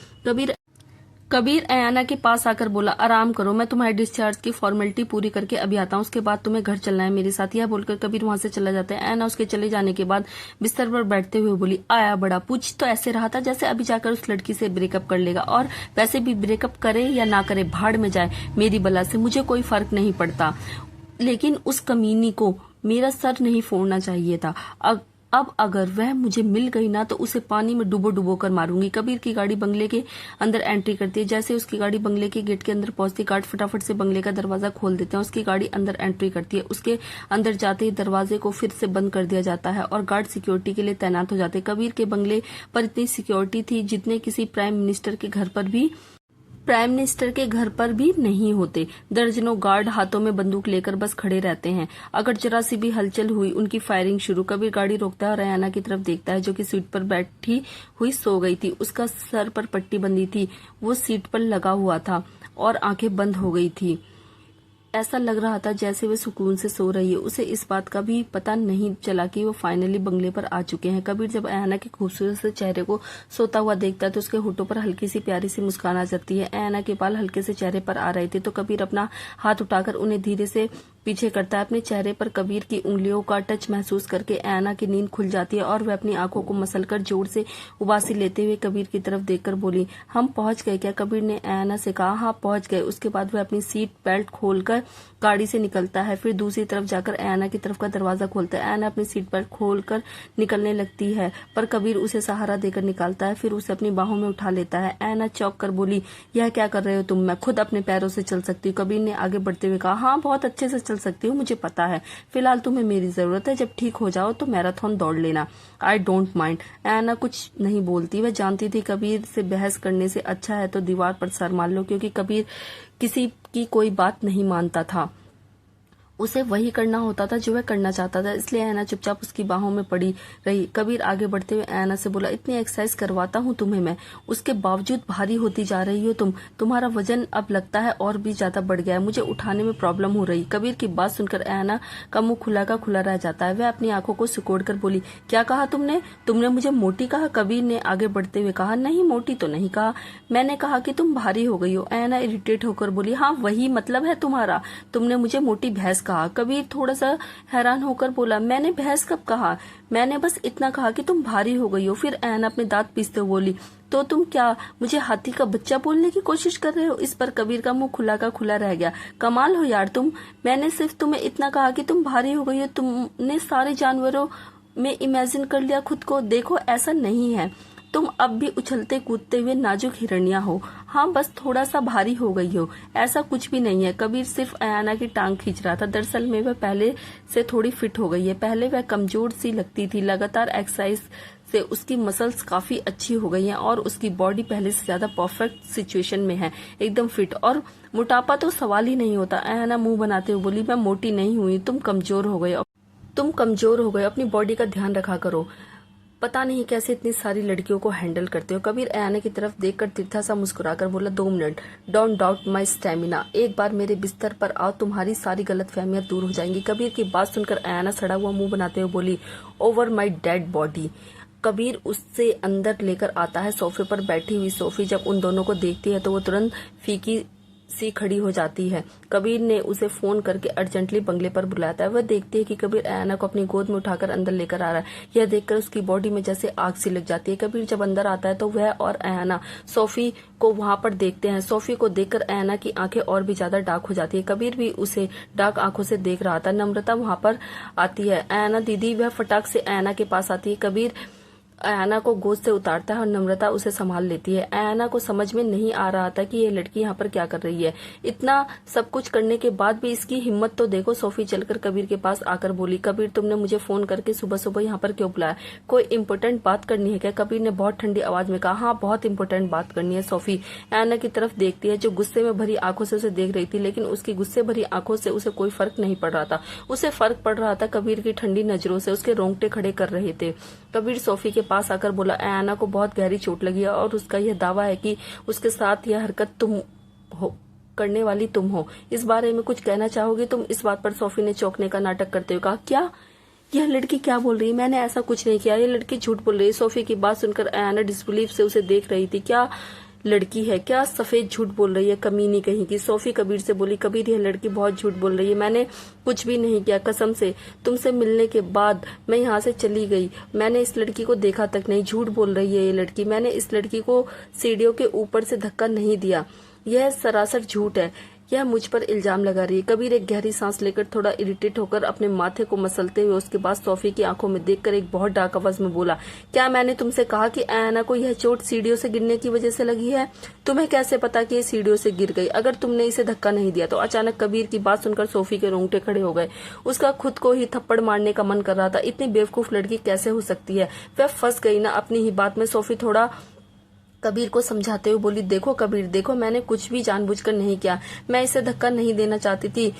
कबीर ऐना के पास आकर बोला, आराम करो, मैं तुम्हारे डिस्चार्ज की फॉर्मेलिटी पूरी करके अभी आता हूँ, उसके बाद तुम्हें घर चलना है मेरे साथ। यह बोलकर कबीर वहां से चला जाता है। ऐना उसके चले जाने के बाद बिस्तर पर बैठते हुए बोली, आया बड़ा पूछ तो ऐसे रहा था जैसे अभी जाकर उस लड़की से ब्रेकअप कर लेगा, और वैसे भी ब्रेकअप करे या ना करे भाड़ में जाए मेरी बला से, मुझे कोई फर्क नहीं पड़ता। लेकिन उस कमीनी को मेरा सर नहीं फोड़ना चाहिए था। अब अगर वह मुझे मिल गई ना तो उसे पानी में डुबो डुबो कर मारूंगी। कबीर की गाड़ी बंगले के अंदर एंट्री करती है। जैसे उसकी गाड़ी बंगले के गेट के अंदर पहुंचती, गार्ड फटाफट से बंगले का दरवाजा खोल देते हैं। उसकी गाड़ी अंदर एंट्री करती है। उसके अंदर जाते ही दरवाजे को फिर से बंद कर दिया जाता है और गार्ड सिक्योरिटी के लिए तैनात हो जाते हैं। कबीर के बंगले पर इतनी सिक्योरिटी थी जितने किसी प्राइम मिनिस्टर के घर पर भी नहीं होते। दर्जनों गार्ड हाथों में बंदूक लेकर बस खड़े रहते हैं। अगर जरा सी भी हलचल हुई उनकी फायरिंग शुरू। कबीर गाड़ी रोकता है और ऐना की तरफ देखता है जो कि सीट पर बैठी हुई सो गई थी। उसका सर पर पट्टी बंधी थी, वो सीट पर लगा हुआ था और आंखें बंद हो गई थी। ऐसा लग रहा था जैसे वे सुकून से सो रही है। उसे इस बात का भी पता नहीं चला कि वो फाइनली बंगले पर आ चुके हैं। कबीर जब ऐना के खूबसूरत से चेहरे को सोता हुआ देखता है तो उसके होठों पर हल्की सी प्यारी सी मुस्कान आ जाती है। ऐना के बाल हल्के से चेहरे पर आ रहे थे तो कबीर अपना हाथ उठाकर उन्हें धीरे से पीछे करता है। अपने चेहरे पर कबीर की उंगलियों का टच महसूस करके ऐना की नींद खुल जाती है और वह अपनी आंखों को मसलकर जोर से उबासी लेते हुए कबीर की तरफ देखकर बोली, हम पहुंच गए क्या? कबीर ने ऐना से कहा, हाँ पहुंच गए। उसके बाद वह अपनी सीट बेल्ट खोलकर गाड़ी से निकलता है। फिर दूसरी तरफ जाकर ऐना की तरफ का दरवाजा खोलता है। ऐना अपनी सीट बेल्ट खोलकर निकलने लगती है पर कबीर उसे सहारा देकर निकालता है। फिर उसे अपनी बाहों में उठा लेता है। ऐना चौंक कर बोली, यह क्या कर रहे हो तुम? मैं खुद अपने पैरों से चल सकती हूँ। कबीर ने आगे बढ़ते हुए कहा, हाँ बहुत अच्छे से चल सकती हूँ, मुझे पता है। फिलहाल तुम्हें मेरी जरूरत है, जब ठीक हो जाओ तो मैराथन दौड़ लेना। I don't mind. ऐना कुछ नहीं बोलती। वह जानती थी कबीर से बहस करने से अच्छा है तो दीवार पर सर मार लो, क्योंकि कबीर किसी की कोई बात नहीं मानता था। उसे वही करना होता था जो वह करना चाहता था, इसलिए ऐना चुपचाप उसकी बाहों में पड़ी रही। कबीर आगे बढ़ते हुए ऐना से बोला, इतनी एक्सरसाइज करवाता हूँ तुम्हें मैं, उसके बावजूद भारी होती जा रही हो तुम। तुम्हारा वजन अब लगता है और भी ज्यादा बढ़ गया है, मुझे उठाने में प्रॉब्लम हो रही। कबीर की बात सुनकर ऐना का मुंह खुला का खुला रह जाता है। वह अपनी आंखों को सिकोड़ कर बोली, क्या कहा तुमने मुझे मोटी कहा? कबीर ने आगे बढ़ते हुए कहा, नहीं मोटी तो नहीं कहा, मैंने कहा कि तुम भारी हो गई हो। ऐना इरिटेट होकर बोली, हाँ वही मतलब है तुम्हारा, तुमने मुझे मोटी भैंस कहा। कबीर थोड़ा सा हैरान होकर बोला, मैंने भैंस कब कहा? मैंने बस इतना कहा कि तुम भारी हो गई हो। फिर ऐना अपने दांत पीसते हुए बोली, तो तुम क्या मुझे हाथी का बच्चा बोलने की कोशिश कर रहे हो? इस पर कबीर का मुंह खुला का खुला रह गया। कमाल हो यार तुम, मैंने सिर्फ तुम्हें इतना कहा कि तुम भारी हो गई हो, तुमने सारे जानवरों में इमेजिन कर लिया खुद को। देखो ऐसा नहीं है, तुम अब भी उछलते कूदते हुए नाजुक हिरनिया हो। हाँ बस थोड़ा सा भारी हो गई हो, ऐसा कुछ भी नहीं है। कबीर सिर्फ ऐना की टांग खींच रहा था। दरअसल में वह पहले से थोड़ी फिट हो गई है। पहले वह कमजोर सी लगती थी, लगातार एक्सरसाइज से उसकी मसल्स काफी अच्छी हो गई हैं और उसकी बॉडी पहले से ज्यादा परफेक्ट सिचुएशन में है, एकदम फिट। और मोटापा तो सवाल ही नहीं होता। ऐना मुंह बनाते हुए बोली, मैं मोटी नहीं हुई, तुम कमजोर हो गए, अपनी बॉडी का ध्यान रखा करो। पता नहीं कैसे इतनी सारी लड़कियों को हैंडल करते हो। कबीर ऐना की तरफ देखकर तिरछा सा मुस्कुराकर बोला, 2 minute, don't doubt my stamina, एक बार मेरे बिस्तर पर आओ, तुम्हारी सारी गलतफहमियां दूर हो जाएंगी। कबीर की बात सुनकर ऐना सड़ा हुआ मुंह बनाते हुए बोली, over my dead body. Kabir उससे अंदर लेकर आता है। सोफे पर बैठी हुई सोफी जब उन दोनों को देखती है तो वो तुरंत फीकी सी खड़ी हो जाती है। कबीर ने उसे फोन करके अर्जेंटली बंगले पर बुलाता है। वह देखती है कि कबीर ऐना को अपनी गोद में उठाकर अंदर लेकर आ रहा है। यह देखकर उसकी बॉडी में जैसे आग सी लग जाती है। कबीर जब अंदर आता है तो वह और ऐना सोफी को वहां पर देखते हैं। सोफी को देखकर ऐना की आंखें और भी ज्यादा डार्क हो जाती है। कबीर भी उसे डार्क आंखों से देख रहा था। नम्रता वहां पर आती है, ऐना दीदी। वह फटाक से ऐना के पास आती है। कबीर ऐना को गोद से उतारता है और नम्रता उसे संभाल लेती है। ऐना को समझ में नहीं आ रहा था कि ये लड़की यहाँ पर क्या कर रही है। इतना सब कुछ करने के बाद भी इसकी हिम्मत तो देखो। सोफी चलकर कबीर के पास आकर बोली, कबीर तुमने मुझे फोन करके सुबह सुबह यहाँ पर क्यों बुलाया? कोई इम्पोर्टेंट बात करनी है क्या? कबीर ने बहुत ठंडी आवाज में कहा, हाँ बहुत इम्पोर्टेंट बात करनी है। सोफी ऐना की तरफ देखती है जो गुस्से में भरी आंखों से उसे देख रही थी, लेकिन उसकी गुस्से भरी आंखों से उसे कोई फर्क नहीं पड़ रहा था। उसे फर्क पड़ रहा था कबीर की ठंडी नजरों से, उसके रोंगटे खड़े कर रहे थे। कबीर सोफी के पास आकर बोला, आयाना को बहुत गहरी चोट लगी है और उसका यह दावा है कि उसके साथ यह हरकत करने वाली तुम हो। इस बारे में कुछ कहना चाहोगे तुम? इस बात पर सोफी ने चौंकने का नाटक करते हुए कहा, क्या? यह लड़की क्या बोल रही है? मैंने ऐसा कुछ नहीं किया। यह लड़की झूठ बोल रही है। सोफी की बात सुनकर आयाना डिसबिलीव से उसे देख रही थी। क्या लड़की है? क्या सफेद झूठ बोल रही है? कमीनी कहीं की। सोफी कबीर से बोली, कबीर यह लड़की बहुत झूठ बोल रही है। मैंने कुछ भी नहीं किया, कसम से। तुमसे मिलने के बाद मैं यहाँ से चली गई। मैंने इस लड़की को देखा तक नहीं। झूठ बोल रही है ये लड़की। मैंने इस लड़की को सीढ़ियों के ऊपर से धक्का नहीं दिया। यह सरासर झूठ है। यह मुझ पर इल्जाम लगा रही है। कबीर एक गहरी सांस लेकर थोड़ा इरिटेट होकर अपने माथे को मसलते हुए उसके बाद सोफी की आंखों में देखकर एक बहुत डार्क आवाज में बोला, क्या मैंने तुमसे कहा कि आयाना को यह चोट सीढ़ियों से गिरने की वजह से लगी है? तुम्हें कैसे पता कि ये सीढ़ियों से गिर गई? अगर तुमने इसे धक्का नहीं दिया तो। अचानक कबीर की बात सुनकर सोफी के रोंगटे खड़े हो गए। उसका खुद को ही थप्पड़ मारने का मन कर रहा था। इतनी बेवकूफ लड़की कैसे हो सकती है? वह फंस गई ना अपनी ही बात में। सोफी थोड़ा कबीर को समझाते हुए बोली, देखो कबीर, देखो, मैंने कुछ भी जानबूझकर नहीं किया। मैं इसे धक्का नहीं देना चाहती थी।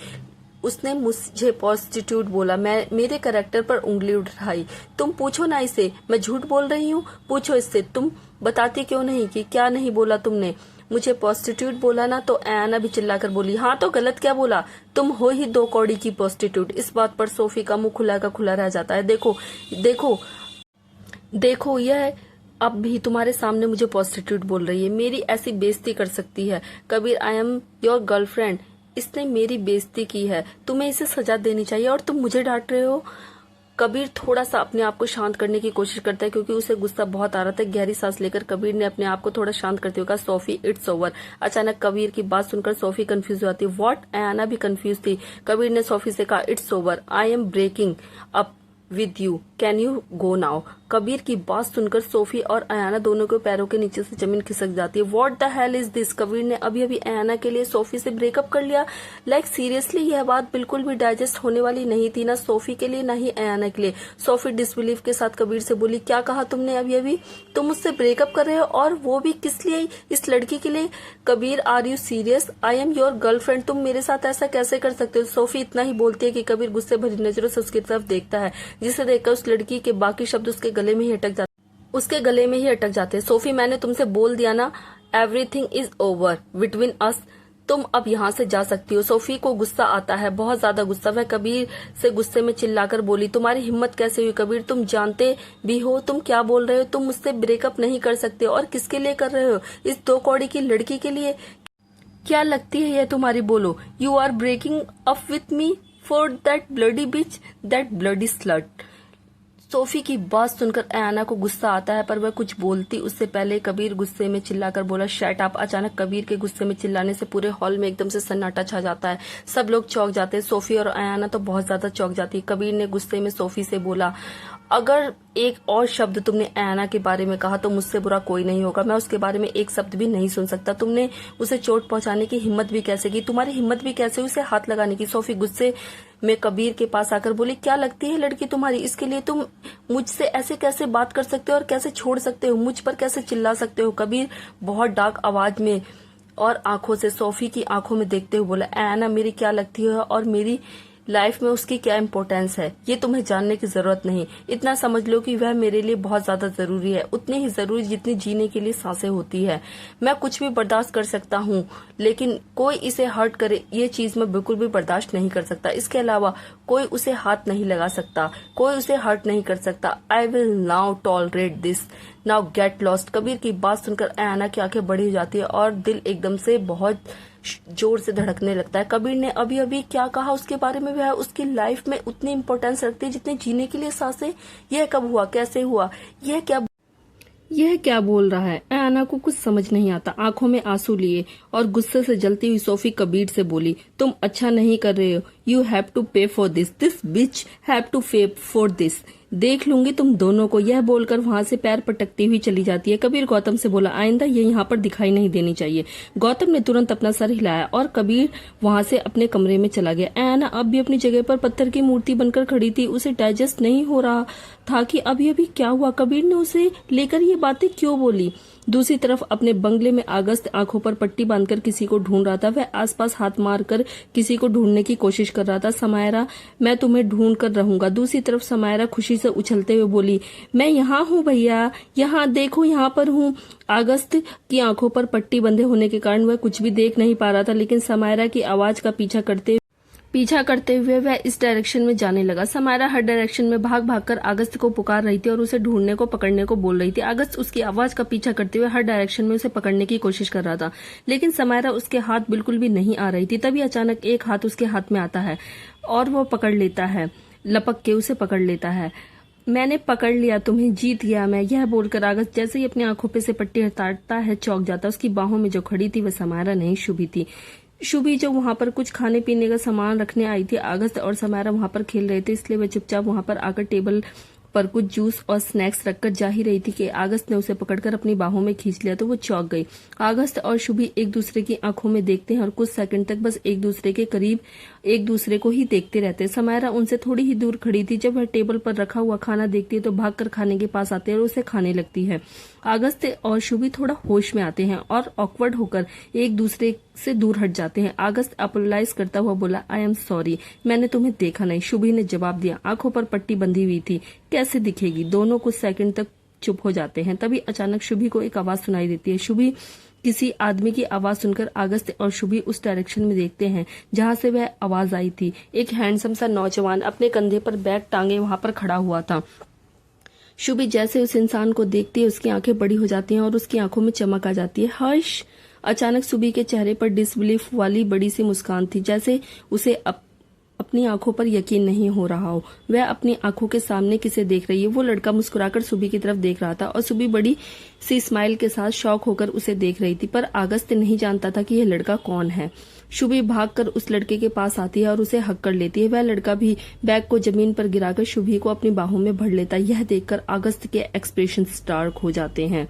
उसने मुझे प्रोस्टिट्यूट बोला। मैं मेरे कैरेक्टर पर उंगली उठाई। तुम पूछो ना इसे मैं झूठ बोल रही हूँ। पूछो इससे। तुम बताती क्यों नहीं कि क्या नहीं बोला तुमने? मुझे प्रोस्टिट्यूट बोला ना? तो आयाना भी चिल्लाकर बोली, हाँ तो गलत क्या बोला? तुम हो ही 2 कौड़ी की प्रोस्टिट्यूट। इस बात पर सोफी का मुंह खुला का खुला रह जाता है। देखो देखो देखो, यह अब भी तुम्हारे सामने मुझे प्रोस्टिट्यूट बोल रही है। मेरी ऐसी बेइज्जती कर सकती है? कबीर, आई एम योर गर्लफ्रेंड। इसने मेरी बेइज्जती की है। तुम्हें इसे सजा देनी चाहिए और तुम मुझे डांट रहे हो। कबीर थोड़ा सा अपने आप को शांत करने की कोशिश करता है क्योंकि उसे गुस्सा बहुत आ रहा था। गहरी सांस लेकर कबीर ने अपने आप को थोड़ा शांत करते हुए कहा, सोफी इट्स ओवर। अचानक कबीर की बात सुनकर सोफी कंफ्यूज हो जाती है। व्हाट? आयाना भी कंफ्यूज थी। कबीर ने सोफी से कहा, it's over. I am breaking up with you. Can you go now? Kabir की बात सुनकर सोफी और आयाना दोनों के पैरों के नीचे से जमीन खिसक जाती है। What the hell is this? Kabir ने अभी अभी आयाना के लिए सोफी से ब्रेकअप कर लिया। लाइक सीरियसली, यह बात बिल्कुल भी डाइजेस्ट होने वाली नहीं थी, ना सोफी के लिए ना ही आयाना के लिए। सोफी डिसबिलीव के साथ कबीर से बोली, क्या कहा तुमने अभी अभी? तुम मुझसे ब्रेकअप कर रहे हो और वो भी किस लिए? इस लड़की के लिए? Kabir, are you serious? I am your girlfriend. तुम मेरे साथ ऐसा कैसे कर सकते हो? सोफी इतना ही बोलती है कि कबीर गुस्से भरी नजरों से उसकी तरफ देखता है, जिसे देखकर उस लड़की के बाकी शब्द उसके गले में ही अटक जाते हैं। सोफी, मैंने तुमसे बोल दिया ना, everything is over between us. तुम अब यहाँ से जा सकती हो। सोफी को गुस्सा आता है, बहुत ज्यादा गुस्सा। वह कबीर से गुस्से में चिल्लाकर बोली, तुम्हारी हिम्मत कैसे हुई कबीर? तुम जानते भी हो तुम क्या बोल रहे हो? तुम मुझसे ब्रेकअप नहीं कर सकते। और किसके लिए कर रहे हो? इस 2 कौड़ी की लड़की के लिए? क्या लगती है यह तुम्हारी? बोलो। You are breaking up with me for that bloody bitch, that bloody slut. Sophie की बात सुनकर आयाना को गुस्सा आता है पर वह कुछ बोलती उससे पहले कबीर गुस्से में चिल्लाकर बोला, शट अप। अचानक कबीर के गुस्से में चिल्लाने से पूरे हॉल में एकदम से सन्नाटा छा जाता है। सब लोग चौंक जाते हैं। सोफी और आयाना तो बहुत ज्यादा चौंक जाती है। कबीर ने गुस्से में सोफी से बोला, अगर एक और शब्द तुमने आयाना के बारे में कहा तो मुझसे बुरा कोई नहीं होगा। मैं उसके बारे में एक शब्द भी नहीं सुन सकता। तुमने उसे चोट पहुंचाने की हिम्मत भी कैसे की? तुम्हारी हिम्मत भी कैसे उसे हाथ लगाने की? सोफी गुस्से में कबीर के पास आकर बोली, क्या लगती है लड़की तुम्हारी? इसके लिए तुम मुझसे ऐसे कैसे बात कर सकते हो और कैसे छोड़ सकते हो? मुझ पर कैसे चिल्ला सकते हो? कबीर बहुत डार्क आवाज में और आंखों से सोफी की आंखों में देखते हुए बोला, आयाना मेरी क्या लगती है और मेरी लाइफ में उसकी क्या इम्पोर्टेंस है ये तुम्हें जानने की जरूरत नहीं। इतना समझ लो कि वह मेरे लिए बहुत ज्यादा जरूरी है, उतनी ही जरूरी जितनी जीने के लिए सांसें होती है। मैं कुछ भी बर्दाश्त कर सकता हूँ लेकिन कोई इसे हर्ट करे ये चीज मैं बिल्कुल भी बर्दाश्त नहीं कर सकता। इसके अलावा कोई उसे हाथ नहीं लगा सकता, कोई उसे हर्ट नहीं कर सकता। I will now tolerate this, now get lost. Kabir की बात सुनकर आयाना की आंखें बड़ी हो जाती है और दिल एकदम से बहुत जोर से धड़कने लगता है। कबीर ने अभी अभी क्या कहा उसके बारे में? वह उसकी लाइफ में उतनी इम्पोर्टेंस रखती है जितने जीने के लिए सांसें। यह कब हुआ? कैसे हुआ? यह क्या बोल रहा है? आयाना को कुछ समझ नहीं आता। आंखों में आंसू लिए और गुस्से से जलती हुई सोफी कबीर से बोली, तुम अच्छा नहीं कर रहे हो। You have to pay for this bitch have to pay for this. देख लूंगी तुम दोनों को। यह बोलकर वहां से पैर पटकती हुई चली जाती है। कबीर गौतम से बोला, आइंदा ये यहाँ पर दिखाई नहीं देनी चाहिए। गौतम ने तुरंत अपना सर हिलाया और कबीर वहां से अपने कमरे में चला गया। आयाना अब भी अपनी जगह पर पत्थर की मूर्ति बनकर खड़ी थी। उसे डाइजेस्ट नहीं हो रहा था कि अभी अभी क्या हुआ। कबीर ने उसे लेकर ये बातें क्यों बोली। दूसरी तरफ अपने बंगले में अगस्त आंखों पर पट्टी बांधकर किसी को ढूंढ रहा था। वह आसपास हाथ मारकर किसी को ढूंढने की कोशिश कर रहा था। समायरा, मैं तुम्हें ढूंढ कर रहूंगा। दूसरी तरफ समायरा खुशी से उछलते हुए बोली, मैं यहाँ हूँ भैया, यहाँ देखो, यहाँ पर हूँ। अगस्त की आंखों पर पट्टी बंधे होने के कारण वह कुछ भी देख नहीं पा रहा था, लेकिन समायरा की आवाज का पीछा करते हुए वह इस डायरेक्शन में जाने लगा। समायरा हर डायरेक्शन में भाग भाग कर अगस्त को पुकार रही थी और उसे ढूंढने को, पकड़ने को बोल रही थी। अगस्त उसकी आवाज का पीछा करते हुए हर डायरेक्शन में उसे पकड़ने की कोशिश कर रहा था, लेकिन समायरा उसके हाथ बिल्कुल भी नहीं आ रही थी। तभी अचानक एक हाथ उसके हाथ में आता है और वो पकड़ लेता है, लपक के उसे पकड़ लेता है। मैंने पकड़ लिया तुम्हें, जीत गया मैं। यह बोलकर अगस्त जैसे ही अपनी आंखों पे से पट्टी हटाता है, चौंक जाता। उसकी बाहों में जो खड़ी थी वह समायरा नहीं, शुभी थी। शुभी जो वहां पर कुछ खाने पीने का सामान रखने आई थी। अगस्त और समायरा वहां पर खेल रहे थे, इसलिए वह चुपचाप वहां पर आकर टेबल पर कुछ जूस और स्नैक्स रखकर जा ही रही थी कि अगस्त ने उसे पकड़कर अपनी बाहों में खींच लिया तो वो चौंक गई। अगस्त और शुभी एक दूसरे की आंखों में देखते हैं और कुछ सेकंड तक बस एक दूसरे के करीब एक दूसरे को ही देखते रहते। समायरा उनसे थोड़ी ही दूर खड़ी थी। जब वह टेबल पर रखा हुआ खाना देखती है तो भागकर खाने के पास आते हैं और उसे खाने लगती है। अगस्त और शुभी थोड़ा होश में आते हैं और ऑकवर्ड होकर एक दूसरे से दूर हट जाते हैं। अगस्त अपोलोलाइज करता हुआ बोला, आई एम सॉरी, मैंने तुम्हें देखा नहीं। शुभी ने जवाब दिया, आंखों पर पट्टी बंधी हुई थी, कैसे दिखेगी। दोनों कुछ सेकंड तक चुप हो जाते हैं। तभी अचानक शुभी को एक आवाज सुनाई देती है। शुभी किसी आदमी की आवाज सुनकर अगस्त और शुभी उस डायरेक्शन में देखते हैं जहां से वह आवाज आई थी। एक हैंडसम सा नौजवान अपने कंधे पर बैग टांगे वहां पर खड़ा हुआ था। शुभी जैसे उस इंसान को देखती है उसकी आंखें बड़ी हो जाती हैं और उसकी आंखों में चमक आ जाती है। हर्ष! अचानक शुभी के चेहरे पर डिसबिलीफ वाली बड़ी सी मुस्कान थी, जैसे उसे अपनी आंखों पर यकीन नहीं हो रहा हो। वह अपनी आंखों के सामने किसे देख रही है। वो लड़का मुस्कुराकर शुभी की तरफ देख रहा था और शुभी बड़ी सी स्माइल के साथ शॉक होकर उसे देख रही थी, पर अगस्त नहीं जानता था कि यह लड़का कौन है। शुभी भागकर उस लड़के के पास आती है और उसे हक कर लेती है। वह लड़का भी बैग को जमीन पर गिराकर शुभी को अपनी बाहों में भर लेता है। यह देखकर अगस्त के एक्सप्रेशन डार्क हो जाते हैं।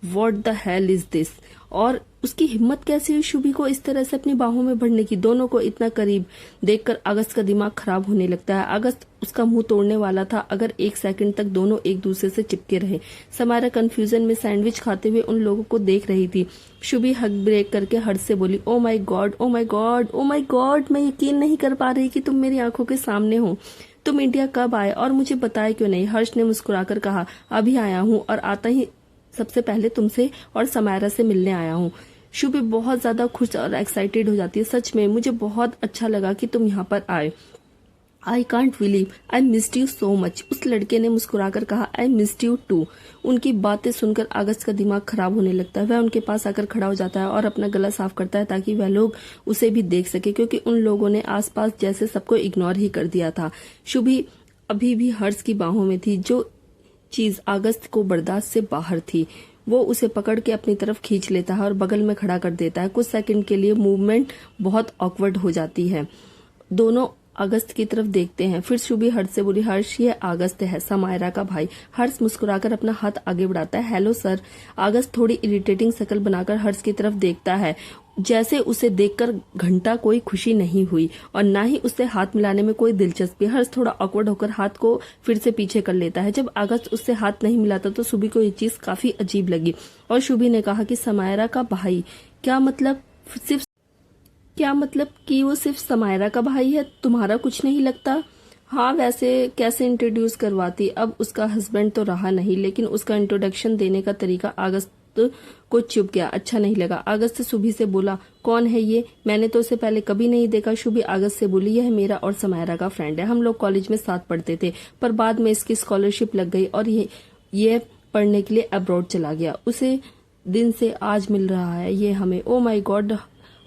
What the hell is this? और उसकी हिम्मत कैसी हुई शुभी को इस तरह से अपनी बाहों में भरने की। दोनों को इतना करीब देखकर अगस्त का दिमाग खराब होने लगता है। अगस्त उसका मुंह तोड़ने वाला था अगर एक सेकंड तक दोनों एक दूसरे से चिपके रहे। समायरा कंफ्यूजन में सैंडविच खाते हुए उन लोगों को देख रही थी। शुभी हक ब्रेक करके हर्ष से बोली, ओ माई गॉड, ओ माई गॉड, ओ माई गॉड, मैं यकीन नहीं कर पा रही कि तुम मेरी आंखों के सामने हो। तुम इंडिया कब आए और मुझे बताया क्यों नहीं? हर्ष ने मुस्कुराकर कहा, अभी आया हूँ और आता ही सबसे पहले तुमसे और समायरा से मिलने आया हूँ। शुभी बहुत ज्यादा खुश और एक्साइटेड हो जाती है। सच में मुझे बहुत अच्छा लगा कि तुम यहाँ पर आए। I can't believe I missed you so much. उस लड़के ने मुस्कुराकर कहा, आई मिस्ड यू टू। उनकी बातें सुनकर अगस्त का दिमाग खराब होने लगता है। वह उनके पास आकर खड़ा हो जाता है और अपना गला साफ करता है ताकि वह लोग उसे भी देख सके, क्योंकि उन लोगों ने आसपास जैसे सबको इग्नोर ही कर दिया था। शुभी अभी भी हर्ष की बाहों में थी। जो चीज अगस्त को बर्दाश्त से बाहर थी वो उसे पकड़ के अपनी तरफ खींच लेता है और बगल में खड़ा कर देता है। कुछ सेकंड के लिए मूवमेंट बहुत ऑकवर्ड हो जाती है। दोनों अगस्त की तरफ देखते हैं। फिर शुभी हर्ष से बोली, हर्ष ये अगस्त है, समायरा का भाई। हर्ष मुस्कुराकर अपना हाथ आगे बढ़ाता है, हेलो सर। अगस्त थोड़ी इरिटेटिंग शक्ल बनाकर हर्ष की तरफ देखता है, जैसे उसे देखकर घंटा कोई खुशी नहीं हुई और ना ही उससे हाथ मिलाने में कोई दिलचस्पी। हर्ष थोड़ा ऑकवर्ड होकर हाथ को फिर से पीछे कर लेता है। जब अगस्त उससे हाथ नहीं मिलाता तो शुभी को ये चीज काफी अजीब लगी और शुभी ने कहा कि समायरा का भाई, क्या मतलब कि वो सिर्फ समायरा का भाई है? तुम्हारा कुछ नहीं लगता? हाँ, वैसे कैसे इंट्रोड्यूस करवाती, अब उसका हस्बैंड तो रहा नहीं, लेकिन उसका इंट्रोडक्शन देने का तरीका अगस्त को चुप गया, अच्छा नहीं लगा। अगस्त शुभी से बोला, कौन है ये? मैंने तो उसे पहले कभी नहीं देखा। शुभी अगस्त से बोली, यह मेरा और समायरा का फ्रेंड है, हम लोग कॉलेज में साथ पढ़ते थे, पर बाद में इसकी स्कॉलरशिप लग गई और ये पढ़ने के लिए अब्रॉड चला गया। उसे दिन से आज मिल रहा है ये हमें। ओ माई गॉड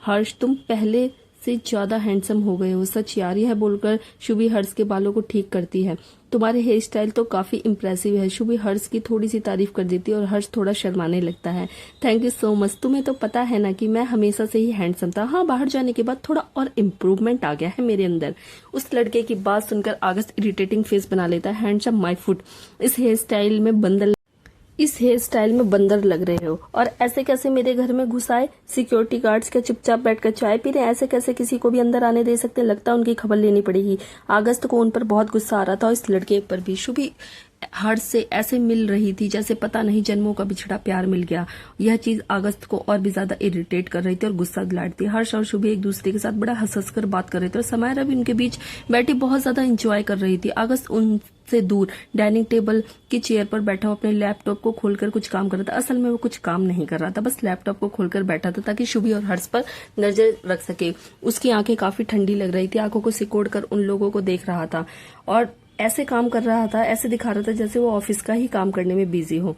हर्ष, तुम पहले से ज्यादा हैंडसम हो गए हो। सच यार, यह बोलकर शुभी हर्ष के बालों को ठीक करती है। तुम्हारे हेयर स्टाइल तो काफी इम्प्रेसिव है। शुभी हर्ष की थोड़ी सी तारीफ कर देती है और हर्ष थोड़ा शर्माने लगता है। Thank you so much. तुम्हें तो पता है ना कि मैं हमेशा से ही हैंडसम था। हाँ, बाहर जाने के बाद थोड़ा और इम्प्रूवमेंट आ गया है मेरे अंदर। उस लड़के की बात सुनकर अगस्त इरिटेटिंग फेस बना लेता है। हैंडसम माय फुट, इस हेयर स्टाइल में बंदर लग रहे हो और ऐसे कैसे मेरे घर में घुस आए? सिक्योरिटी गार्ड्स क्या चुपचाप बैठकर चाय पी रहे? ऐसे कैसे किसी को भी अंदर आने दे सकते? लगता है उनकी खबर लेनी पड़ेगी। अगस्त को उन पर बहुत गुस्सा आ रहा था और इस लड़के पर भी। शुभी हर्ष से ऐसे मिल रही थी जैसे पता नहीं जन्मों का बिछड़ा प्यार मिल गया। यह चीज अगस्त को और भी ज्यादा इरिटेट कर रही थी और गुस्सा दिलाती थी। हर्ष और शुभी एक दूसरे के साथ बड़ा हंस हंस कर बात कर रहे थे और समायरा भी उनके बीच बैठी बहुत ज्यादा एंजॉय कर रही थी। अगस्त उनसे दूर डाइनिंग टेबल की चेयर पर बैठा हुआ अपने लैपटॉप को खोलकर कुछ काम कर रहा था। असल में वो कुछ काम नहीं कर रहा था, बस लैपटॉप को खोलकर बैठा था ताकि शुभी और हर्ष पर नजर रख सके। उसकी आंखें काफी ठंडी लग रही थी, आंखों को सिकोड़ कर उन लोगों को देख रहा था और ऐसे काम कर रहा था, ऐसे दिखा रहा था जैसे वो ऑफिस का ही काम करने में बिजी हो।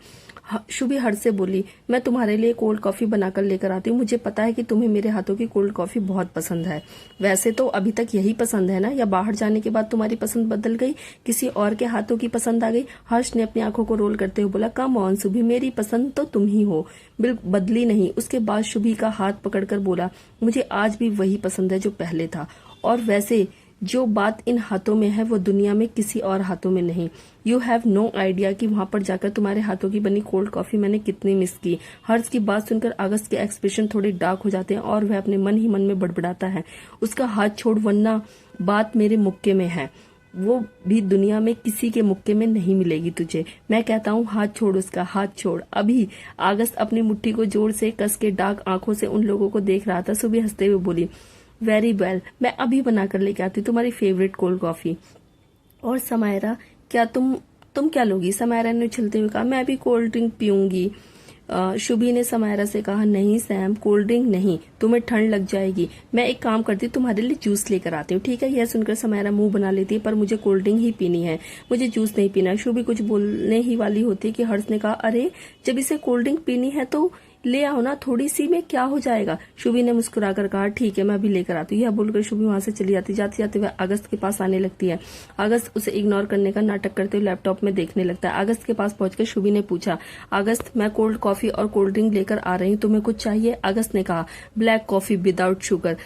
शुभी हर्ष से बोली, मैं तुम्हारे लिए कोल्ड कॉफी बनाकर लेकर आती हूँ। मुझे पता है कि तुम्हें मेरे हाथों की कोल्ड कॉफी बहुत पसंद है। वैसे तो अभी तक यही पसंद है ना, या बाहर जाने के बाद तुम्हारी पसंद बदल गई, किसी और के हाथों की पसंद आ गई? हर्ष ने अपनी आंखों को रोल करते हुए बोला, कम ऑन शुभी, मेरी पसंद तो तुम ही हो, बिल्कुल बदली नहीं। उसके बाद शुभी का हाथ पकड़कर बोला, मुझे आज भी वही पसंद है जो पहले था, और वैसे जो बात इन हाथों में है वो दुनिया में किसी और हाथों में नहीं। यू हैव नो आइडिया कि वहां पर जाकर तुम्हारे हाथों की बनी कोल्ड कॉफी मैंने कितनी मिस की। हर्ष की बात सुनकर अगस्त के एक्सप्रेशन थोड़े डार्क हो जाते हैं और वह अपने मन ही मन में बड़बड़ाता है, उसका हाथ छोड़, वरना बात मेरे मुक्के में है, वो भी दुनिया में किसी के मुक्के में नहीं मिलेगी तुझे। मैं कहता हूँ हाथ छोड़ उसका, हाथ छोड़ अभी। अगस्त अपनी मुट्ठी को जोर से कस के डार्क आंखों से उन लोगों को देख रहा था। सुबह हंसते हुए बोली, वेरी वेल, मैं अभी बनाकर लेके आती हूँ तुम्हारी फेवरेट कोल्ड कॉफी। और समायरा, क्या तुम क्या लोगी? समायरा ने उछलते हुए कहा, मैं भी कोल्ड ड्रिंक पीऊंगी। शुभी ने समायरा से कहा, नहीं सैम, कोल्ड ड्रिंक नहीं, तुम्हें ठंड लग जाएगी। मैं एक काम करती हूँ, तुम्हारे लिए जूस लेकर आती हूँ, ठीक है? यह सुनकर समायरा मुंह बना लेती है, पर मुझे कोल्ड ड्रिंक ही पीनी है, मुझे जूस नहीं पीना। शुभी कुछ बोलने ही वाली होती है कि हर्ष ने कहा, अरे जब इसे कोल्ड ड्रिंक पीनी है तो ले आओ ना, थोड़ी सी में क्या हो जाएगा? शुभी ने मुस्कुराकर कहा, ठीक है, मैं अभी लेकर आती हूँ। यह बोलकर शुभी वहां से चली जाती। जाते जाते वह अगस्त के पास आने लगती है। अगस्त उसे इग्नोर करने का नाटक करते हुए लैपटॉप में देखने लगता है। अगस्त के पास पहुंचकर शुभी ने पूछा, अगस्त, मैं कोल्ड कॉफी और कोल्ड ड्रिंक लेकर आ रही हूँ, तुम्हें कुछ चाहिए? अगस्त ने कहा, black coffee without sugar.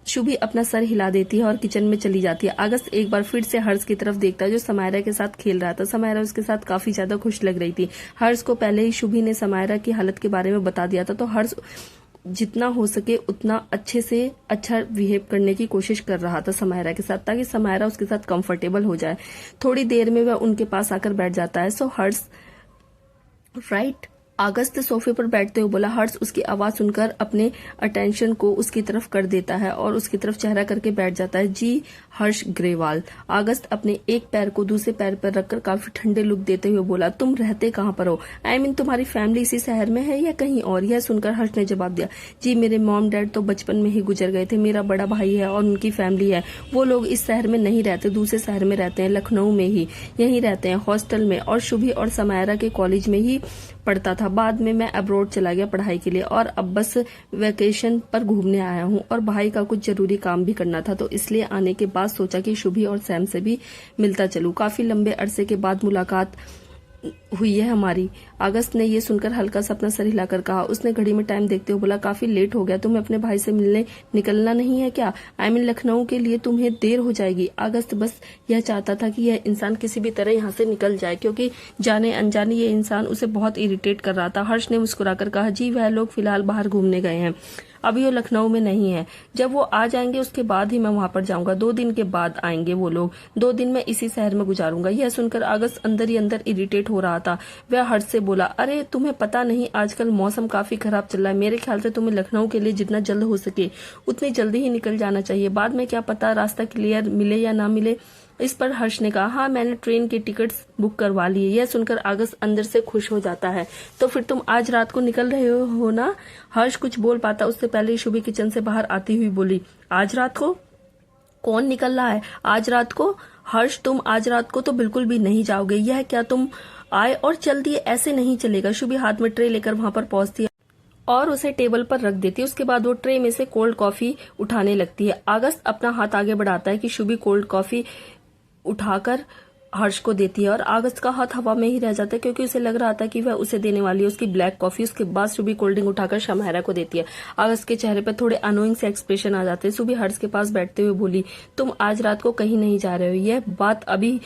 Shubhi अपना सर हिला देती है और किचन में चली जाती है। अगस्त एक बार फिर से हर्ष की तरफ देखता है जो समायरा के साथ खेल रहा था। समायरा उसके साथ काफी ज्यादा खुश लग रही थी। हर्ष को पहले ही शुभी ने समायरा की हालत के बारे में बता दिया था, तो हर्ष जितना हो सके उतना अच्छे से अच्छा बिहेव करने की कोशिश कर रहा था समायरा के साथ, ताकि समायरा उसके साथ कंफर्टेबल हो जाए। थोड़ी देर में वह उनके पास आकर बैठ जाता है। सो हर्ष राइट, अगस्त सोफे पर बैठते हुए बोला। हर्ष उसकी आवाज सुनकर अपने अटेंशन को उसकी तरफ कर देता है और उसकी तरफ चेहरा करके बैठ जाता है। जी हर्ष ग्रेवाल। अगस्त अपने एक पैर को दूसरे पैर पर रखकर काफी ठंडे लुक देते हुए बोला, तुम रहते कहाँ पर हो? आई मीन तुम्हारी फैमिली इसी शहर में है या कहीं और? यह सुनकर हर्ष ने जवाब दिया, जी मेरे मॉम डैड तो बचपन में ही गुजर गए थे, मेरा बड़ा भाई है और उनकी फैमिली है, वो लोग इस शहर में नहीं रहते, दूसरे शहर में रहते हैं, लखनऊ में ही, यहीं रहते हैं हॉस्टल में, और शुभी और समायरा के कॉलेज में ही पढ़ता था। बाद में मैं अब्रॉड चला गया पढ़ाई के लिए और अब बस वेकेशन पर घूमने आया हूँ, और भाई का कुछ जरूरी काम भी करना था, तो इसलिए आने के बाद सोचा कि शुभी और सैम से भी मिलता चलूं। काफी लंबे अरसे के बाद मुलाकात हुई है हमारी। अगस्त ने ये सुनकर हल्का सा अपना सर हिलाकर कहा। उसने घड़ी में टाइम देखते हुए बोला, काफी लेट हो गया, तुम्हें अपने भाई से मिलने निकलना नहीं है क्या? आई मीन लखनऊ के लिए तुम्हें देर हो जाएगी। अगस्त बस यह चाहता था कि यह इंसान किसी भी तरह यहाँ से निकल जाए, क्योंकि जाने अनजाने ये इंसान उसे बहुत इरिटेट कर रहा था। हर्ष ने मुस्कुराकर कहा, जी वह लोग फिलहाल बाहर घूमने गए हैं, अभी वो लखनऊ में नहीं है, जब वो आ जाएंगे उसके बाद ही मैं वहां पर जाऊंगा। 2 दिन के बाद आएंगे वो लोग, 2 दिन मैं इसी शहर में गुजारूंगा। यह सुनकर अगस्त अंदर ही अंदर इरिटेट हो रहा था। वह हर्ष से बोला, अरे तुम्हें पता नहीं आजकल मौसम काफी खराब चल रहा है, मेरे ख्याल से तुम्हें लखनऊ के लिए जितना जल्द हो सके उतनी जल्दी ही निकल जाना चाहिए, बाद में क्या पता रास्ता क्लियर मिले या ना मिले। इस पर हर्ष ने कहा, हाँ मैंने ट्रेन की टिकट्स बुक करवा ली है। यह सुनकर अगस्त अंदर से खुश हो जाता है। तो फिर तुम आज रात को निकल रहे हो ना? हर्ष कुछ बोल पाता उससे पहले ही शुभी किचन से बाहर आती हुई बोली, आज रात को? कौन निकल रहा है आज रात को? हर्ष तुम आज रात को तो बिल्कुल भी नहीं जाओगे, यह क्या तुम आए और चल दिए, ऐसे नहीं चलेगा। शुभी हाथ में ट्रे लेकर वहां पर पहुंचती है और उसे टेबल पर रख देती है। उसके बाद वो ट्रे में से कोल्ड कॉफी उठाने लगती है। अगस्त अपना हाथ आगे बढ़ाता है कि शुभी कोल्ड कॉफी उठाकर हर्ष को देती है और अगस्त का हाथ हवा में ही रह जाता है, क्योंकि उसे लग रहा था कि वह उसे देने वाली है उसकी ब्लैक कॉफी। उसके बाद शुभी कोल्ड ड्रिंक उठाकर समायरा को देती है। अगस्त के चेहरे पर थोड़े अनोइंग से एक्सप्रेशन आ जाते हैं। शुभी हर्ष के पास बैठते हुए बोली, तुम आज रात को कहीं नहीं जा रहे हो, यह बात अभी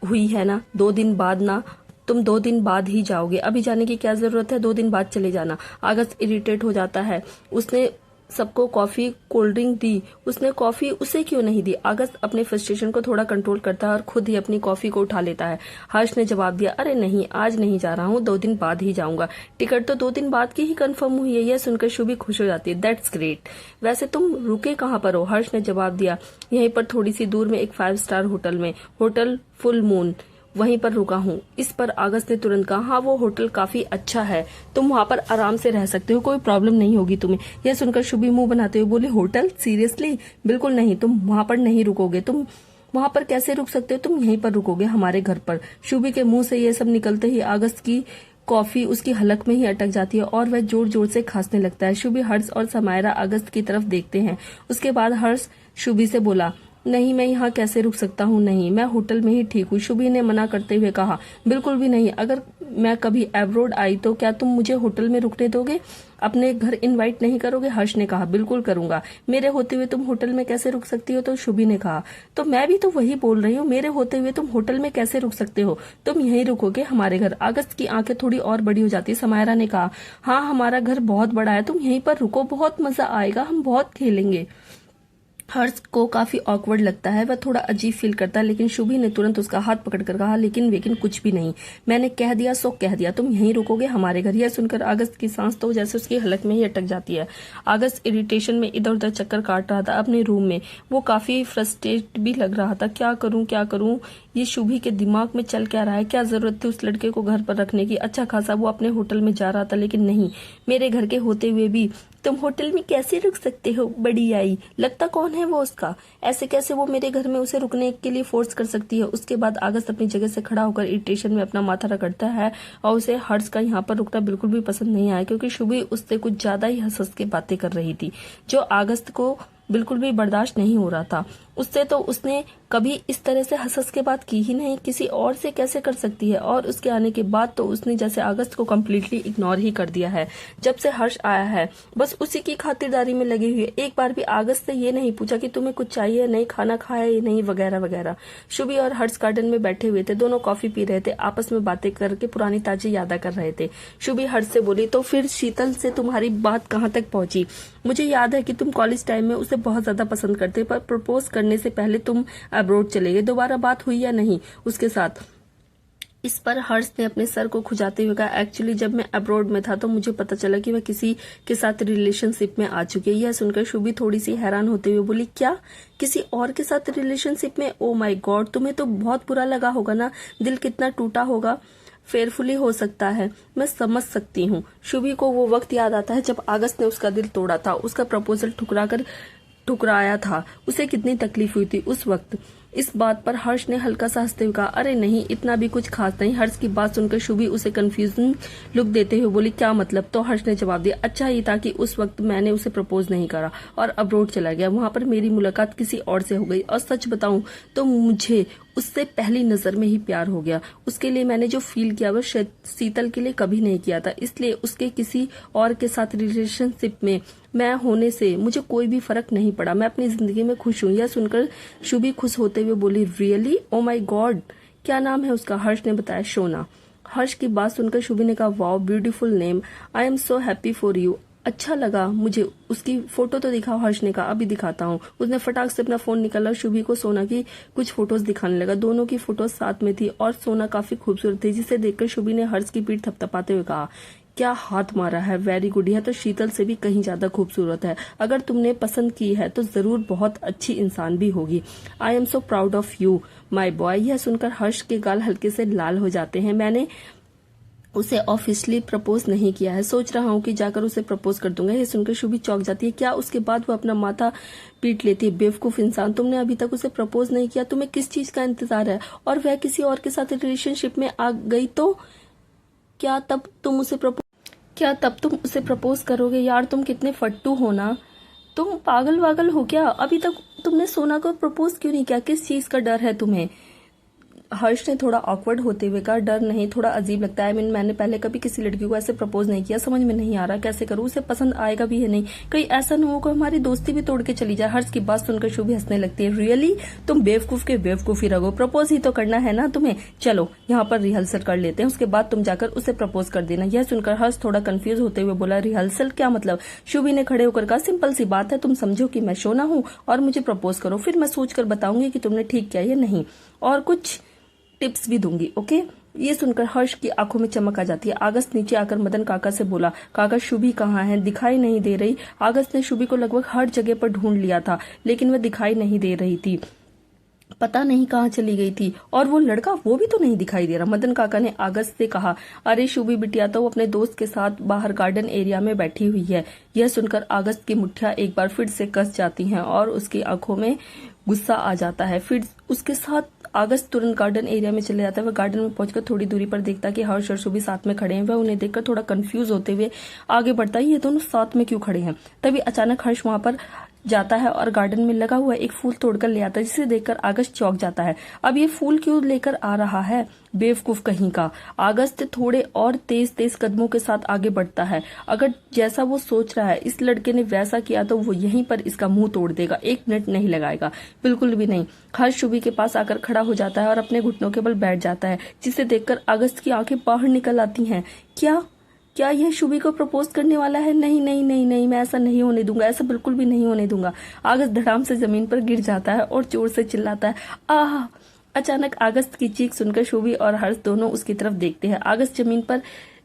हुई है ना? 2 दिन बाद ना, तुम 2 दिन बाद ही जाओगे, अभी जाने की क्या जरूरत है, 2 दिन बाद चले जाना। अगस्त इरिटेट हो जाता है। उसने सबको कॉफी कोल्ड ड्रिंक दी, उसने कॉफी उसे क्यों नहीं दी? अगस्त अपने फ्रस्ट्रेशन को थोड़ा कंट्रोल करता है और खुद ही अपनी कॉफी को उठा लेता है। हर्ष ने जवाब दिया, अरे नहीं, आज नहीं जा रहा हूँ, 2 दिन बाद ही जाऊंगा। टिकट तो 2 दिन बाद की ही कंफर्म हुई है। यह सुनकर शुभी खुश हो जाती है। That's great. वैसे तुम रुके कहाँ पर हो? हर्ष ने जवाब दिया, यहीं पर थोड़ी सी दूर में एक 5 स्टार होटल में, होटल फुल मून, वहीं पर रुका हूँ। इस पर अगस्त ने तुरंत कहा, हाँ वो होटल काफी अच्छा है, तुम वहाँ पर आराम से रह सकते हो, कोई प्रॉब्लम नहीं होगी तुम्हें। यह सुनकर शुभी मुंह बनाते हुए बोले, होटल? सीरियसली? बिल्कुल नहीं, तुम वहाँ पर नहीं रुकोगे। तुम वहाँ पर कैसे रुक सकते हो? तुम यहीं पर रुकोगे, हमारे घर पर। शुभी के मुंह से यह सब निकलते ही अगस्त की कॉफी उसकी हलक में ही अटक जाती है और वह जोर जोर से खांसने लगता है। शुभी, हर्ष और समायरा अगस्त की तरफ देखते हैं। उसके बाद हर्ष शुभी से बोला, नहीं, मैं यहाँ कैसे रुक सकता हूँ? नहीं, मैं होटल में ही ठीक हूँ। शुभी ने मना करते हुए कहा, बिल्कुल भी नहीं, अगर मैं कभी अब्रॉड आई तो क्या तुम मुझे होटल में रुकने दोगे? अपने घर इनवाइट नहीं करोगे? हर्ष ने कहा, बिल्कुल करूंगा, मेरे होते हुए तुम होटल में कैसे रुक सकती हो? तो शुभी ने कहा, तो मैं भी तो वही बोल रही हूँ, मेरे होते हुए तुम होटल में कैसे रुक सकते हो? तुम यहीं रुकोगे, हमारे घर। अगस्त की आंखें थोड़ी और बड़ी हो जाती है। समायरा ने कहा, हाँ हमारा घर बहुत बड़ा है, तुम यहीं पर रुको, बहुत मजा आएगा, हम बहुत खेलेंगे। हर्ष को काफी ऑकवर्ड लगता है, वह थोड़ा अजीब फील करता है, लेकिन शुभी ने तुरंत उसका हाथ पकड़कर कहा, लेकिन कुछ भी नहीं, मैंने कह दिया सो कह दिया, तुम यहीं रुकोगे, हमारे घर। यह सुनकर अगस्त की सांस तो जैसे उसकी हलक में ही अटक जाती है। अगस्त इरिटेशन में इधर उधर चक्कर काट रहा था अपने रूम में। वो काफी फ्रस्ट्रेट भी लग रहा था। क्या करूं, ये शुभी के दिमाग में चल क्या रहा है? क्या जरूरत थी उस लड़के को घर पर रखने की? अच्छा खासा वो अपने होटल में जा रहा था, लेकिन नहीं, मेरे घर के होते हुए भी तुम होटल में कैसे रुक सकते हो? बड़ी आई, लगता कौन है वो उसका? ऐसे कैसे वो मेरे घर में उसे रुकने के लिए फोर्स कर सकती है? उसके बाद अगस्त अपनी जगह से खड़ा होकर इरिटेशन में अपना माथा रगड़ता है और उसे हर्ष का यहाँ पर रुकना बिल्कुल भी पसंद नहीं आया, क्योंकि शुभी उससे कुछ ज्यादा ही हंस हंस के बातें कर रही थी, जो अगस्त को बिल्कुल भी बर्दाश्त नहीं हो रहा था। उससे तो उसने कभी इस तरह से हंस हंस के बात की ही नहीं, किसी और से कैसे कर सकती है? और उसके आने के बाद तो उसने जैसे अगस्त को कम्प्लीटली इग्नोर ही कर दिया है। जब से हर्ष आया है बस उसी की खातिरदारी में लगी हुई है। एक बार भी अगस्त से ये नहीं पूछा कि तुम्हें कुछ चाहिए नहीं, खाना खाया या नहीं, वगैरह वगैरह। शुभी और हर्ष गार्डन में बैठे हुए थे, दोनों कॉफी पी रहे थे, आपस में बातें करके पुरानी ताजी यादा कर रहे थे। शुभी हर्ष से बोली, तो फिर शीतल से तुम्हारी बात कहाँ तक पहुंची? मुझे याद है कि तुम कॉलेज टाइम में उसे बहुत ज्यादा पसंद करते, पर प्रपोज करने से पहले तुम अब्रॉड चले गए। दोबारा बात हुई या नहीं उसके साथ? इस पर हर्ष ने अपने सर को खुजाते हुए कहा, एक्चुअली जब मैं अब्रॉड में था तो मुझे पता चला कि वह किसी के साथ रिलेशनशिप में आ चुकी है। यह सुनकर शुभी थोड़ी सी हैरान होते हुए बोली, क्या किसी और के साथ रिलेशनशिप में? ओ माय गॉड, तुम्हें तो बहुत बुरा लगा होगा ना, दिल कितना टूटा होगा। फेयरफुली हो सकता है, मैं समझ सकती हूँ। शुभी को वो वक्त याद आता है जब अगस्त ने उसका दिल तोड़ा था, उसका प्रपोजल ठुकराया था, उसे कितनी तकलीफ हुई थी उस वक्त। इस बात पर हर्ष ने हल्का सा हंसते हुए कहा, अरे नहीं, इतना भी कुछ खास नहीं। हर्ष की बात सुनकर शुभी उसे कंफ्यूजन लुक देते हुए बोली, क्या मतलब? तो हर्ष ने जवाब दिया, अच्छा ही था कि उस वक्त मैंने उसे प्रपोज नहीं करा और अब्रॉड चला गया, वहां पर मेरी मुलाकात किसी और से हो गई, और सच बताऊं तो मुझे उससे पहली नजर में ही प्यार हो गया। उसके लिए मैंने जो फील किया वह शीतल के लिए कभी नहीं किया था, इसलिए उसके किसी और के साथ रिलेशनशिप में मैं होने से मुझे कोई भी फर्क नहीं पड़ा, मैं अपनी जिंदगी में खुश हूँ। यह सुनकर शुभी खुश होते हुए बोली, रियली? ओ माय गॉड, क्या नाम है उसका? हर्ष ने बताया, शोना। हर्ष की बात सुनकर शुभी ने कहा, wow beautiful name, I am so happy for you. अच्छा लगा मुझे, उसकी फोटो तो दिखाओ। हर्ष ने कहा, अभी दिखाता हूँ। उसने फटाक से अपना फोन निकाला और शुभी को सोना की कुछ फोटोज दिखाने लगा। दोनों की फोटोज साथ में थी और सोना काफी खूबसूरत थी, जिसे देखकर शुभी ने हर्ष की पीठ थपथपाते हुए कहा, क्या हाथ मारा है, वेरी गुड, यह तो शीतल से भी कहीं ज्यादा खूबसूरत है। अगर तुमने पसंद की है तो जरूर बहुत अच्छी इंसान भी होगी। I am so proud of you my boy. यह सुनकर हर्ष के गाल हल्के से लाल हो जाते हैं। मैंने उसे ऑफिशियली प्रपोज नहीं किया है, सोच रहा हूँ कि जाकर उसे प्रपोज कर दूंगा। यह सुनकर शुभी चौंक जाती है। क्या? उसके बाद वो अपना माथा पीट लेती है, बेवकूफ इंसान, तुमने अभी तक उसे प्रपोज नहीं किया, तुम्हें किस चीज का इंतजार है? और वह किसी और के साथ रिलेशनशिप में आ गई तो क्या तब तुम उसे प्रपोज करोगे? यार तुम कितने फट्टू हो ना, तुम पागल वागल हो क्या? अभी तक तुमने सोना को प्रपोज क्यों नहीं किया? किस चीज का डर है तुम्हें? हर्ष ने थोड़ा ऑकवर्ड होते हुए कहा, डर नहीं, थोड़ा अजीब लगता है। मैंने पहले कभी किसी लड़की को ऐसे प्रपोज नहीं किया, समझ में नहीं आ रहा कैसे करूं, उसे पसंद आएगा भी है नहीं, कहीं ऐसा न हो कि हमारी दोस्ती भी तोड़ के चली जाए। हर्ष की बात सुनकर शुभी हंसने लगती है, रियली तुम बेवकूफ के बेवकूफ ही रहो, प्रपोज ही तो करना है ना तुम्हें, चलो यहाँ पर रिहर्सल कर लेते हैं, उसके बाद तुम जाकर उसे प्रपोज कर देना। यह सुनकर हर्ष थोड़ा कंफ्यूज होते हुए बोला, रिहर्सल क्या मतलब? शुभी ने खड़े होकर कहा, सिंपल सी बात है, तुम समझो कि मैं शोना हूँ और मुझे प्रपोज करो, फिर मैं सोचकर बताऊंगी कि तुमने ठीक किया या नहीं, और कुछ टिप्स भी दूंगी, ओके? ये सुनकर हर्ष की आंखों में चमक आ जाती है। आगस्त नीचे आकर मदन काका से बोला, काका शुभी कहाँ है, दिखाई नहीं दे रही। आगस्त ने शुभी को लगभग हर जगह पर ढूंढ लिया था, लेकिन वह दिखाई नहीं दे रही थी, पता नहीं कहाँ चली गई थी, और वो लड़का वो भी तो नहीं दिखाई दे रहा। मदन काका ने आगस्त से कहा, अरे शुभी बिटिया तो अपने दोस्त के साथ बाहर गार्डन एरिया में बैठी हुई है। यह सुनकर आगस्त की मुठ्ठियां एक बार फिर से कस जाती हैं और उसकी आंखों में गुस्सा आ जाता है। फिर उसके साथ अगस्त तुरंत गार्डन एरिया में चले जाता है। वह गार्डन में पहुंचकर थोड़ी दूरी पर देखता है कि हर्ष और शुभी साथ में खड़े हैं। वह उन्हें देखकर थोड़ा कंफ्यूज होते हुए आगे बढ़ता है, ये दोनों साथ में क्यों खड़े हैं? तभी अचानक हर्ष वहां पर जाता है और गार्डन में लगा हुआ एक फूल तोड़कर ले आता है, जिसे देखकर अगस्त चौंक जाता है। अब ये फूल क्यों लेकर आ रहा है, बेवकूफ कहीं का। अगस्त थोड़े और तेज तेज कदमों के साथ आगे बढ़ता है। अगर जैसा वो सोच रहा है इस लड़के ने वैसा किया तो वो यहीं पर इसका मुंह तोड़ देगा, 1 मिनट नहीं लगाएगा, बिल्कुल भी नहीं। हर्ष शुभी के पास आकर खड़ा हो जाता है और अपने घुटनों के बल बैठ जाता है, जिसे देखकर अगस्त की आंखें बाहर निकल आती हैं। क्या यह शुभी को प्रपोज करने वाला है? नहीं नहीं नहीं नहीं, मैं ऐसा नहीं होने दूंगा, ऐसा बिल्कुल भी नहीं होने दूंगा। अगस्त धड़ाम से जमीन पर गिर जाता है और जोर से चिल्लाता है, आह। अचानक अगस्त की चीख सुनकर शुभी और हर्ष दोनों उसकी तरफ देखते हैं। अगस्त जमीन पर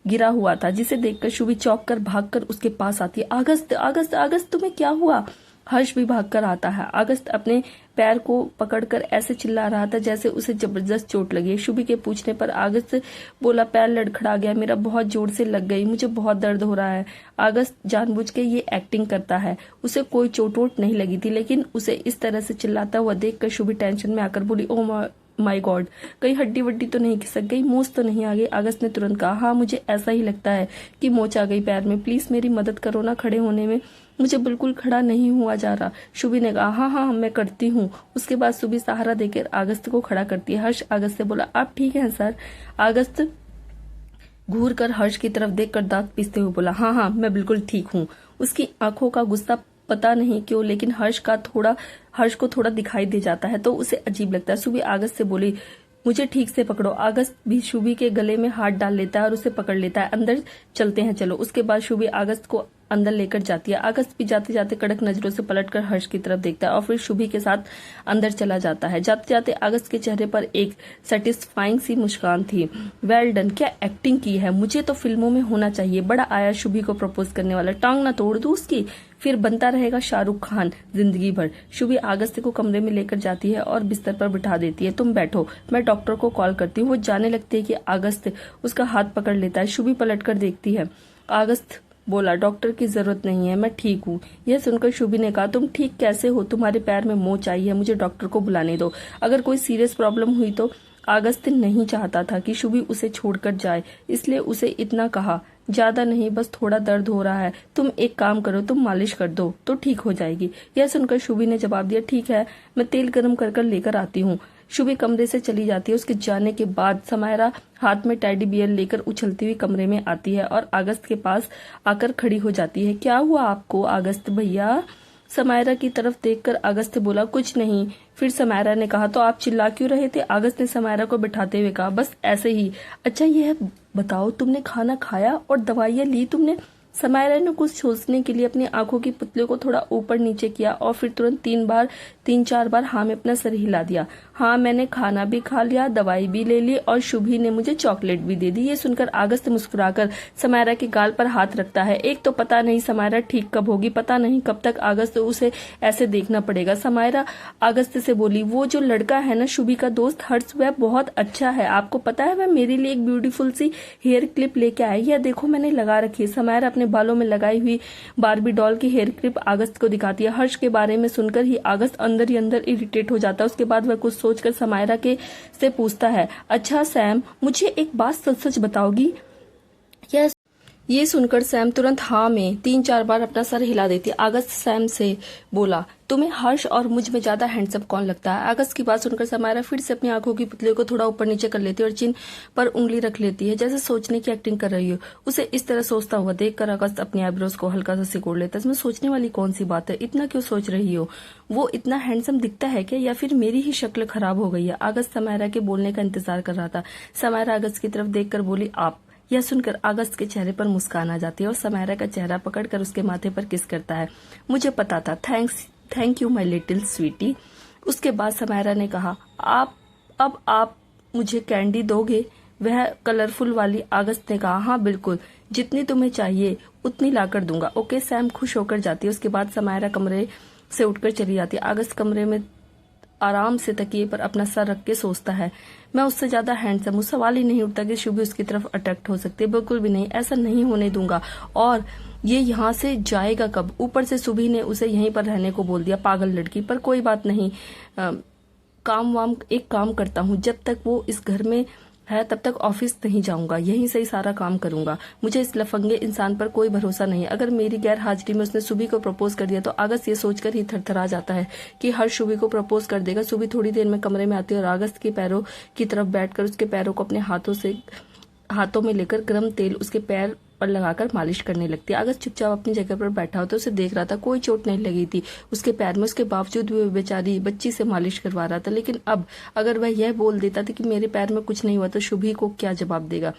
गिरा हुआ था, जिसे देखकर शुभी चौंक कर भागकर उसके पास आती है। अगस्त अगस्त अगस्त, तुम्हें क्या हुआ? हर्ष भी भागकर आता है। अगस्त अपने पैर को पकड़कर ऐसे चिल्ला रहा था जैसे उसे जबरदस्त चोट लगी है। शुभी के पूछने पर अगस्त बोला, पैर लड़खड़ा गया, मेरा बहुत जोर से लग गई, मुझे बहुत दर्द हो रहा है। अगस्त जानबूझ के ये एक्टिंग करता है, उसे कोई चोट वोट नहीं लगी थी, लेकिन उसे इस तरह से चिल्लाता हुआ देखकर शुभी टेंशन में आकर बोली, ओ माय गॉड, कहीं हड्डी वड्डी तो नहीं खिसक गई, मोच तो नहीं आ गई? अगस्त ने तुरंत कहा, हाँ मुझे ऐसा ही लगता है कि मोच आ गई पैर में, प्लीज मेरी मदद करो ना खड़े होने में, मुझे बिल्कुल खड़ा नहीं हुआ जा रहा। शुभी ने कहा, हाँ हाँ मैं करती हूँ। उसके बाद शुभी सहारा देकर अगस्त को खड़ा करती है। हर्ष अगस्त से बोला, आप ठीक हैं सर? अगस्त घूर कर हर्ष की तरफ देखकर दांत पीसते हुए बोला, हाँ हाँ मैं बिल्कुल ठीक हूँ। उसकी आंखों का गुस्सा पता नहीं क्यों लेकिन हर्ष को थोड़ा दिखाई दे जाता है, तो उसे अजीब लगता है। शुभी अगस्त से बोली, मुझे ठीक से पकड़ो। अगस्त भी शुभी के गले में हाथ डाल लेता है और उसे पकड़ लेता है। अंदर चलते हैं चलो। उसके बाद शुभी अगस्त को अंदर लेकर जाती है। अगस्त भी जाते जाते कड़क नजरों से पलटकर हर्ष की तरफ देखता है और फिर शुभी के साथ अंदर चला जाता है। जाते जाते अगस्त के चेहरे पर एक सेटिस्फाइंग सी मुस्कान थी। वेल डन, क्या एक्टिंग की है, मुझे तो फिल्मों में होना चाहिए। बड़ा आया शुभी को प्रपोज करने वाला, टांग ना तोड़ दूं उसकी, फिर बनता रहेगा शाहरुख खान जिंदगी भर। शुभी अगस्त को कमरे में लेकर जाती है और बिस्तर पर बिठा देती है। तुम बैठो, मैं डॉक्टर को कॉल करती हूँ। वो जाने लगती है कि अगस्त उसका हाथ पकड़ लेता है। शुभी पलटकर देखती है। अगस्त बोला, डॉक्टर की जरूरत नहीं है, मैं ठीक हूँ। यह सुनकर शुभी ने कहा, तुम ठीक कैसे हो? तुम्हारे पैर में मोच आई है, मुझे डॉक्टर को बुलाने दो, अगर कोई सीरियस प्रॉब्लम हुई तो। अगस्त नहीं चाहता था कि शुभी उसे छोड़कर जाए, इसलिए उसे इतना कहा, ज्यादा नहीं, बस थोड़ा दर्द हो रहा है, तुम एक काम करो, तुम मालिश कर दो तो ठीक हो जाएगी। यह सुनकर शुभी ने जवाब दिया, ठीक है, मैं तेल गर्म कर लेकर आती हूँ। शुभी कमरे से चली जाती है। उसके जाने के बाद समायरा हाथ में टेडी बियर लेकर उछलती हुई कमरे में आती है और अगस्त के पास आकर खड़ी हो जाती है। क्या हुआ आपको अगस्त भैया? समायरा की तरफ देखकर अगस्त बोला, कुछ नहीं। फिर समायरा ने कहा, तो आप चिल्ला क्यों रहे थे? अगस्त ने समायरा को बिठाते हुए कहा, बस ऐसे ही। अच्छा यह बताओ, तुमने खाना खाया और दवाइयाँ ली तुमने? समायरा ने कुछ सोचने के लिए अपनी आंखों की पुतलियों को थोड़ा ऊपर नीचे किया और फिर तुरंत 3-4 बार हाँ में अपना सर हिला दिया। हाँ, मैंने खाना भी खा लिया, दवाई भी ले ली और शुभी ने मुझे चॉकलेट भी दे दी। ये सुनकर अगस्त मुस्कुराकर समायरा के गाल पर हाथ रखता है। एक तो पता नहीं समायरा ठीक कब होगी, पता नहीं कब तक अगस्त उसे ऐसे देखना पड़ेगा। समायरा अगस्त से बोली, वो जो लड़का है ना शुभी का दोस्त हर्ष, वह बहुत अच्छा है, आपको पता है? वह मेरे लिए एक ब्यूटीफुल सी हेयर क्लिप लेके आई है, देखो मैंने लगा रखी है। समायरा अपने बालों में लगाई हुई बार्बी डॉल की हेयर क्लिप अगस्त को दिखाती है। हर्ष के बारे में सुनकर ही अगस्त अंदर ही अंदर इरिटेट हो जाता है। उसके बाद वह कुछ सोचकर समायरा से पूछता है, अच्छा सैम, मुझे एक बात सच सच बताओगी? ये सुनकर सैम तुरंत हाँ में 3-4 बार अपना सर हिला देती। अगस्त सैम से बोला, तुम्हें हर्ष और मुझ में ज्यादा हैंडसम कौन लगता है? अगस्त की बात सुनकर समायरा फिर से अपनी आंखों की पुतली को थोड़ा ऊपर नीचे कर लेती है और चिन पर उंगली रख लेती है, जैसे सोचने की एक्टिंग कर रही हो। उसे इस तरह सोचता हुआ देखकर अगस्त अपनी आईब्रोज को हल्का सा सिकोड़ लेता है। इसमें सोचने वाली कौन सी बात है? इतना क्यों सोच रही हो? वो इतना हैंडसम दिखता है क्या, या फिर मेरी ही शक्ल खराब हो गई है? अगस्त समायरा के बोलने का इंतजार कर रहा था। समायरा अगस्त की तरफ देखकर बोली, आप। यह सुनकर अगस्त के चेहरे पर मुस्कान आ जाती है और समायरा का चेहरा पकड़कर उसके माथे पर किस करता है। मुझे पता था, thank you my little sweetie. उसके बाद समायरा ने कहा, अब आप मुझे कैंडी दोगे? वह कलरफुल वाली। अगस्त ने कहा, हाँ बिल्कुल, जितनी तुम्हें चाहिए उतनी लाकर दूंगा। ओके। सैम खुश होकर जाती है। उसके बाद समायरा कमरे से उठकर चली जाती है। अगस्त कमरे में आराम से तकिए पर अपना सर रख के सोचता है, मैं उससे ज्यादा हैंडसम हूँ। सवाल ही नहीं उठता कि शुभी उसकी तरफ अट्रैक्ट हो सकती है। बिल्कुल भी नहीं, ऐसा नहीं होने दूंगा। और ये यहाँ से जाएगा कब? ऊपर से सुबह ने उसे यहीं पर रहने को बोल दिया, पागल लड़की। पर कोई बात नहीं, एक काम करता हूँ, जब तक वो इस घर में है तब तक ऑफिस नहीं जाऊंगा, यहीं से ही सारा काम करूंगा। मुझे इस लफंगे इंसान पर कोई भरोसा नहीं। अगर मेरी गैर हाजिरी में उसने सुबी को प्रपोज कर दिया तो अगस्त ये सोचकर ही थरथरा जाता है कि हर सुबी को प्रपोज कर देगा। सुबी थोड़ी देर में कमरे में आती है और अगस्त के पैरों की तरफ बैठकर उसके पैरों को अपने हाथों में लेकर गर्म तेल उसके पैर पर लगाकर मालिश करने लगती है। अगस्त चुपचाप अपनी जगह पर बैठा होता उसे देख रहा था। कोई चोट नहीं लगी थी उसके पैर में, उसके बावजूद भी बेचारी बच्ची से मालिश करवा रहा था। लेकिन अब अगर वह यह बोल देता था कि मेरे पैर में कुछ नहीं हुआ तो शुभी को क्या जवाब देगा?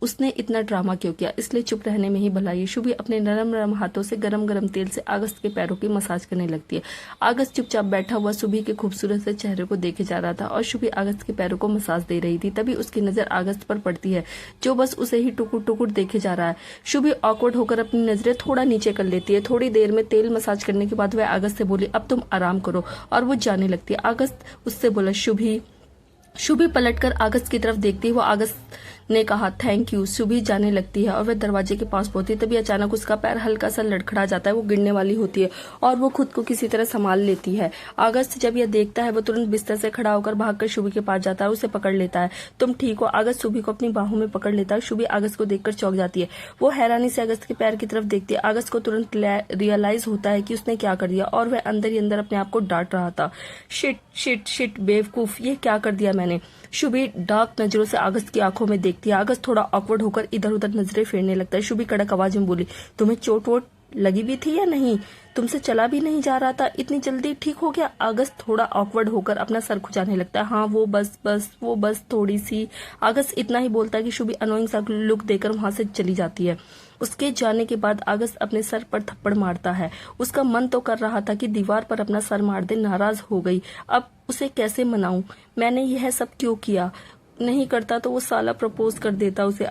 उसने इतना ड्रामा क्यों किया? इसलिए चुप रहने में ही भलाई। शुभी अपने नरम नरम हाथों से गरम गरम तेल से अगस्त के पैरों की मसाज करने लगती है। अगस्त चुपचाप बैठा हुआ शुभी के खूबसूरत से चेहरे को देखे जा रहा था और शुभी अगस्त के पैरों को मसाज दे रही थी। तभी उसकी नजर अगस्त पर पड़ती है जो बस उसे ही टुकुर टुकुर देखे जा रहा है। शुभी ऑकवर्ड होकर अपनी नजरें थोड़ा नीचे कर लेती है। थोड़ी देर में तेल मसाज करने के बाद वह अगस्त से बोली, अब तुम आराम करो, और वो जाने लगती है। अगस्त उससे बोला, शुभी पलटकर अगस्त की तरफ देखती है। वो अगस्त ने कहा, थैंक यू। शुभी जाने लगती है और वह दरवाजे के पास पहुंचती है। तभी अचानक उसका पैर हल्का सा लड़खड़ा जाता है। वो गिरने वाली होती है और वो खुद को किसी तरह संभाल लेती है। अगस्त जब यह देखता है वो तुरंत बिस्तर से खड़ा होकर भागकर शुभी के पास जाता है, उसे पकड़ लेता है। तुम ठीक हो? अगस्त शुभी को अपनी बाहों में पकड़ लेता है। शुभी अगस्त को देखकर चौंक जाती है। वो हैरानी से अगस्त के पैर की तरफ देखती है। अगस्त को तुरंत रियलाइज होता है कि उसने क्या कर दिया और वह अंदर ही अंदर अपने आप को डांट रहा था। शिट शिट शिट, बेवकूफ, ये क्या कर दिया मैंने? शुभी डार्क नजरों से अगस्त की आंखों में देखती है। अगस्त थोड़ा ऑकवर्ड होकर इधर उधर नजरें फेरने लगता है। शुभी कड़क आवाज में बोली, तुम्हें चोट वोट लगी भी थी या नहीं? तुमसे चला भी नहीं जा रहा था, इतनी जल्दी ठीक हो गया? अगस्त थोड़ा ऑकवर्ड होकर अपना सर खुजाने लगता है। हाँ, वो बस थोड़ी सी। अगस्त इतना ही बोलता है कि शुभी अनोइंग सा लुक देकर वहां से चली जाती है। उसके जाने के बाद अगस्त अपने सर पर थप्पड़ मारता है। उसका मन तो कर रहा था कि दीवार पर अपना सर मार दे। नाराज हो गई। अब उसे कैसे मनाऊं? मैंने यह सब क्यों किया? नहीं करता तो वो साला प्रपोज कर देता उसे।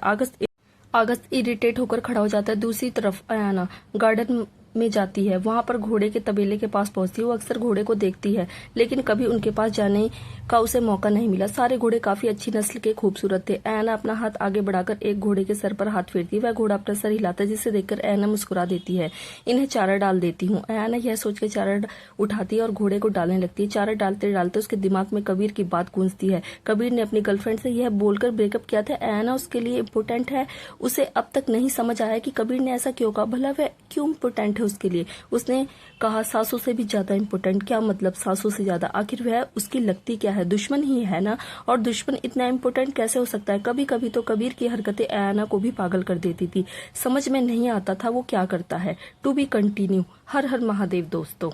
अगस्त इरिटेट होकर खड़ा हो जाता है। दूसरी तरफ अयाना गार्डन में जाती है। वहां पर घोड़े के तबेले के पास पहुंचती है। वो अक्सर घोड़े को देखती है लेकिन कभी उनके पास जाने का उसे मौका नहीं मिला। सारे घोड़े काफी अच्छी नस्ल के खूबसूरत थे। अयाना अपना हाथ आगे बढ़ाकर एक घोड़े के सर पर हाथ फेरती है। वह घोड़ा अपना सर हिलाता है जिसे देखकर अयाना मुस्कुरा देती है। इन्हें चारा डाल देती हूँ। अयाना यह सोचकर चारा उठाती है और घोड़े को डालने लगती है। चारा डालते डालते उसके दिमाग में कबीर की बात गूंजती है। कबीर ने अपनी गर्लफ्रेंड से यह बोलकर ब्रेकअप किया था। अयाना उसके लिए इम्पोर्टेंट है। उसे अब तक नहीं समझ आया कि कबीर ने ऐसा क्यों कहा। भला वह क्यों इम्पोर्टेंट है उसके लिए? उसने कहा सासू से भी ज्यादा इम्पोर्टेंट। क्या मतलब सासू से ज्यादा? आखिर वह उसकी लगती क्या है? दुश्मन ही है ना। और दुश्मन इतना इम्पोर्टेंट कैसे हो सकता है? कभी कभी तो कबीर की हरकतें अयाना को भी पागल कर देती थी। समझ में नहीं आता था वो क्या करता है। To be continue. हर हर महादेव दोस्तों।